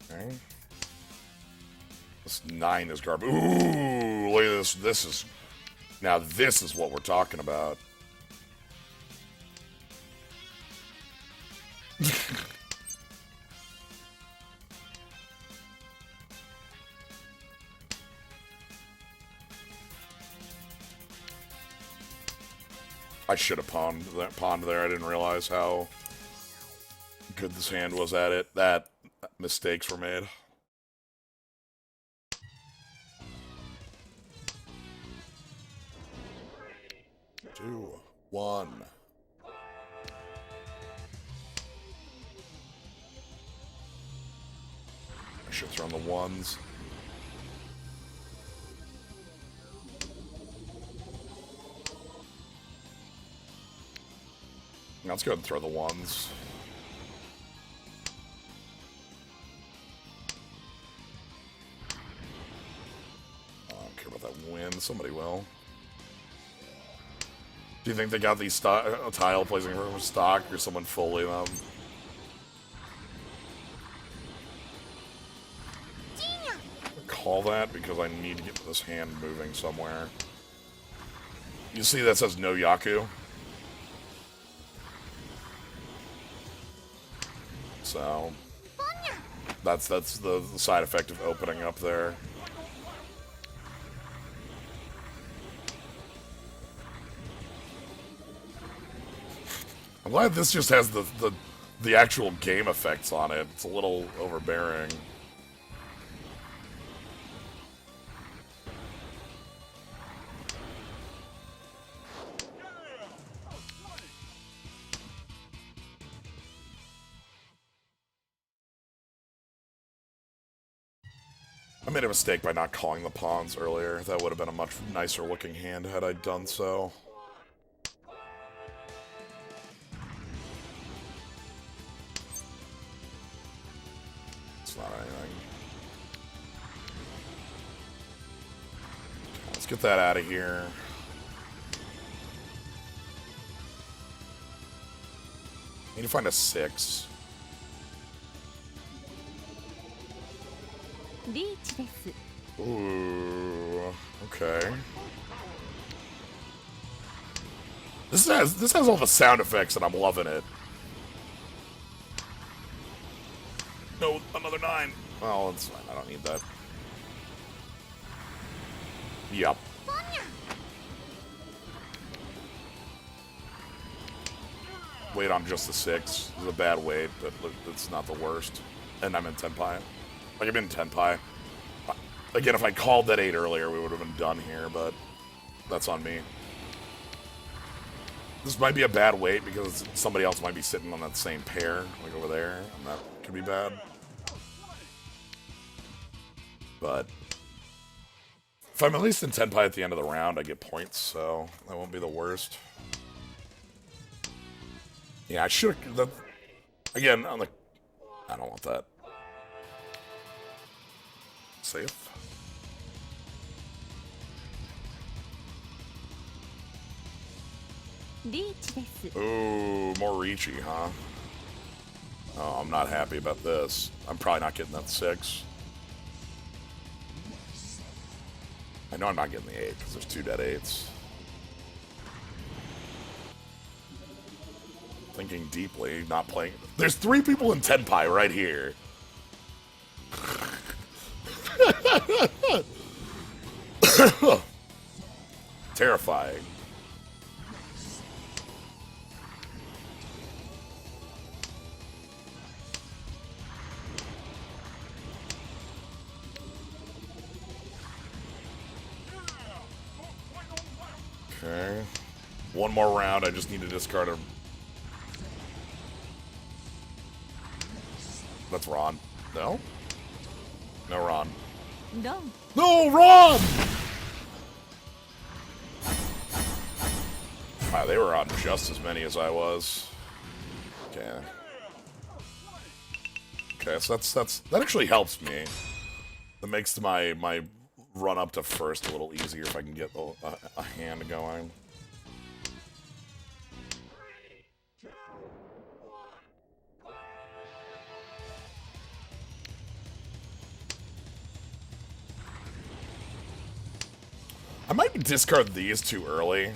Okay. This 9 is garbage. Ooh, look at this. Now this is what we're talking about. I should have pawned that pawn there. I didn't realize how good this hand was at it. That mistakes were made. Two, one. I should throw in the ones. Now let's go ahead and throw the ones. I don't care about that win. Somebody will. Do you think they got these tile placing from stock, or someone fully them? Call that because I need to get this hand moving somewhere. You see that says no Yaku? So that's the side effect of opening up there. I'm glad this just has the actual game effects on it. It's a little overbearing. I made a mistake by not calling the pawns earlier. That would have been a much nicer looking hand had I done so. It's not anything. Let's get that out of here. Need to find a 6. Ooh, okay. This has all the sound effects and I'm loving it. No, another 9. Well, it's fine. I don't need that. Yep. Wait on just the 6. This is a bad wait, but it's not the worst. And I'm in Tenpai. Like, I'm in Tenpai. Again, if I called that 8 earlier, we would have been done here, but that's on me. This might be a bad wait because somebody else might be sitting on that same pair, like over there, and that could be bad. But if I'm at least in Tenpai at the end of the round, I get points, so that won't be the worst. Yeah, I should have... Again, on the... I don't want that. Safe. Ooh, more Ricci, huh? Oh, I'm not happy about this. I'm probably not getting that 6. I know I'm not getting the 8 because there's 2 dead 8s. Thinking deeply, not playing. There's 3 people in Tenpai right here. Terrifying. Okay. One more round, I just need to discard a... That's Ron. No? No Ron. No. No, Ron! Wow, they were on just as many as I was. Okay. Okay, so that actually helps me. That makes my run up to first a little easier if I can get a hand going. I might discard these too early.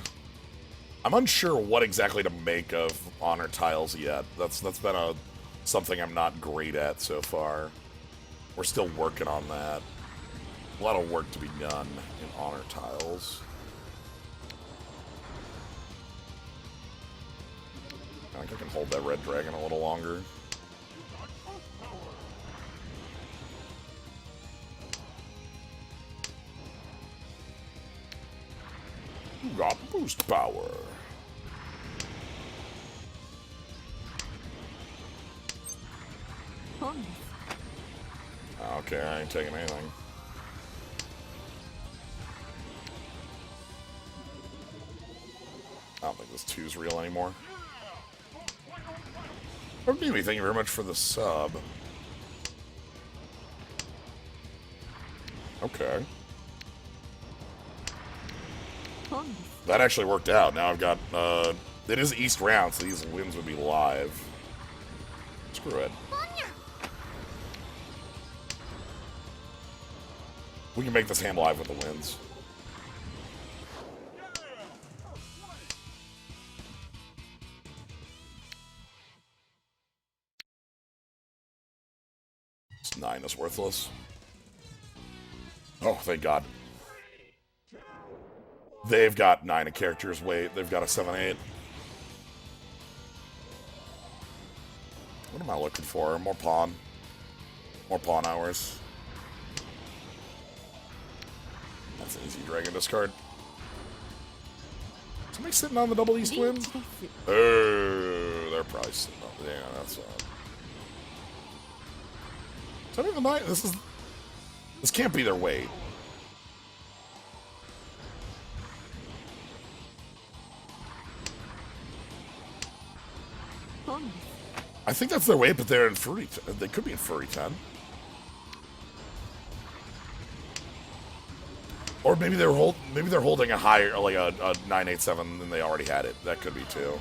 I'm unsure what exactly to make of honor tiles yet. That's been something I'm not great at so far. We're still working on that. A lot of work to be done in honor tiles. I think I can hold that red dragon a little longer. You got boost power. Okay, I ain't taking anything. I don't think this 2's real anymore. Maybe, thank you very much for the sub. Okay. That actually worked out. Now I've got, it is East round, so these wins would be live. Screw it. We can make this hand live with the wins. This 9 is worthless. Oh, thank God. They've got 9 of characters. Wait, they've got a 7-8. What am I looking for? More pawn. More pawn hours. That's an easy dragon discard. Somebody sitting on the double east win? Oh, they're probably sitting on. Yeah, that's Is that even nice? This can't be their weight. I think that's their weight, but they're in furry. They could be in furry 10. Or maybe they're holding a higher, like a 987 than they already had it. That could be too.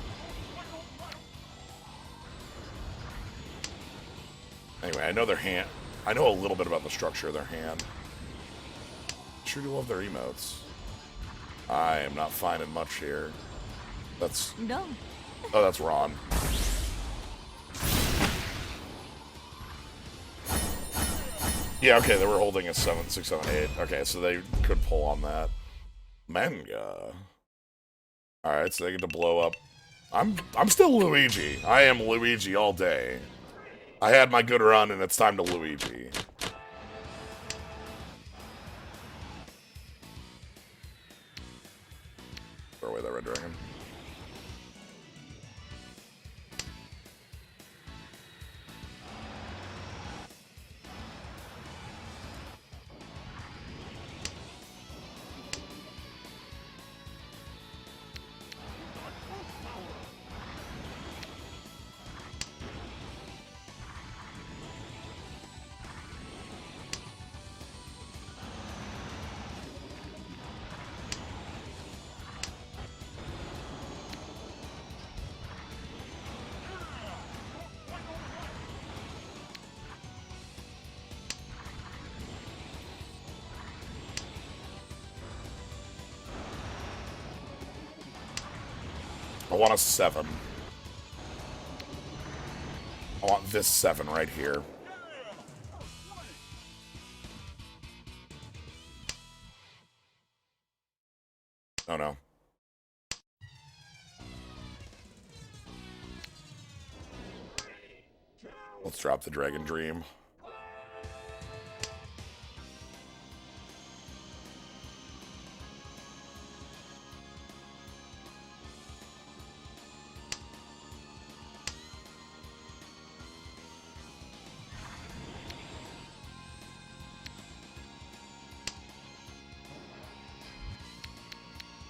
Anyway, I know their hand. I know a little bit about the structure of their hand. Sure do love their emotes. I am not finding much here. That's no. Oh, that's Ron. Yeah, okay, they were holding a 7, 6, 7, 8. Okay, so they could pull on that. Manga. Alright, so they get to blow up. I'm still Luigi. I am Luigi all day. I had my good run, and it's time to Luigi. Throw away that red dragon. I want a 7. I want this 7 right here. Oh no. Let's drop the Dragon Dream.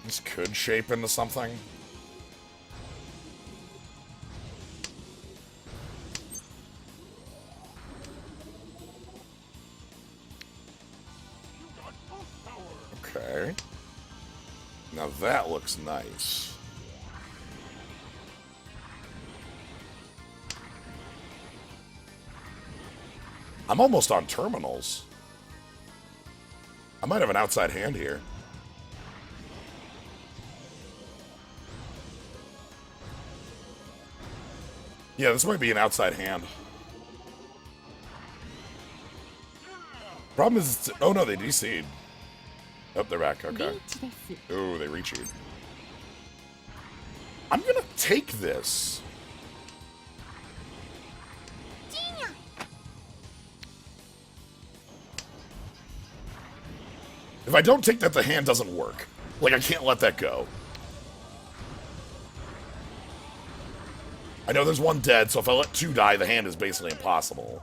This could shape into something. Okay. Now that looks nice. I'm almost on terminals. I might have an outside hand here. Yeah, this might be an outside hand. Problem is, oh no, they DC'd. Oh, they're back, okay. Ooh, they recheat. I'm gonna take this. If I don't take that, the hand doesn't work. Like, I can't let that go. I know there's one dead, so if I let 2 die, the hand is basically impossible.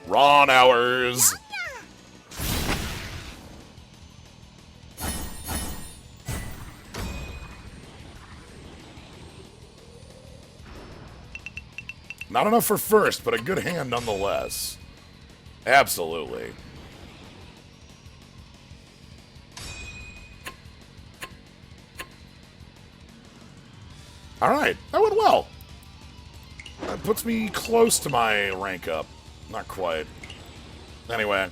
Ron hours! Not enough for first, but a good hand nonetheless. Absolutely. Alright, that went well. That puts me close to my rank up. Not quite. Anyway.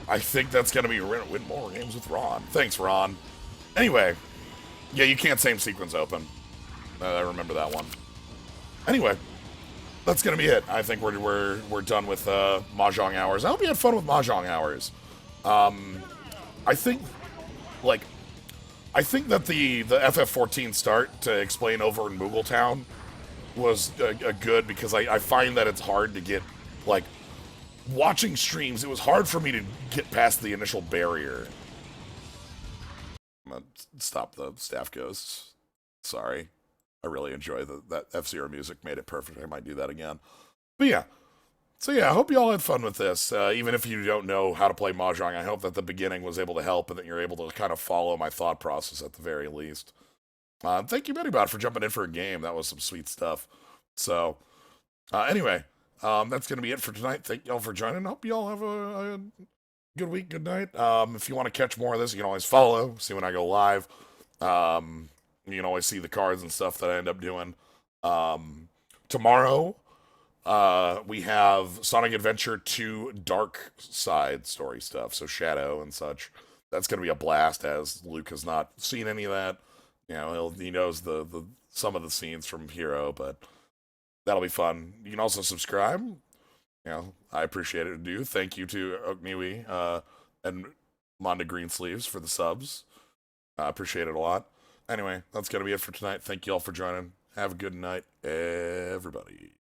I think that's going to be win more games with Ron. Thanks, Ron. Anyway. Yeah, you can't same sequence open. I remember that one. Anyway. That's going to be it. I think we're done with Mahjong Hours. I hope you had fun with Mahjong Hours. I think, like... I think that the FF14 start to explain over in Moogle Town was a good, because I find that it's hard to get, like, watching streams, it was hard for me to get past the initial barrier. I'm gonna stop the staff ghosts. Sorry. I really enjoy that F-Zero music, made it perfect. I might do that again. But yeah. So yeah, I hope you all had fun with this. Even if you don't know how to play Mahjong, I hope that the beginning was able to help and that you're able to kind of follow my thought process at the very least. Thank you, Medibot, for jumping in for a game. That was some sweet stuff. So, anyway, that's going to be it for tonight. Thank y'all for joining. Hope y'all have a good week, good night. If you want to catch more of this, you can always follow, see when I go live. You can always see the cards and stuff that I end up doing. Tomorrow... we have Sonic Adventure 2 Dark Side story stuff, so Shadow and such. That's going to be a blast, as Luke has not seen any of that. You know, he knows the some of the scenes from Hero, but that'll be fun. You can also subscribe. You know, I appreciate it. Do thank you to Okniwi and Monda Greensleeves for the subs. I appreciate it a lot. Anyway, that's going to be it for tonight. Thank you all for joining. Have a good night, everybody.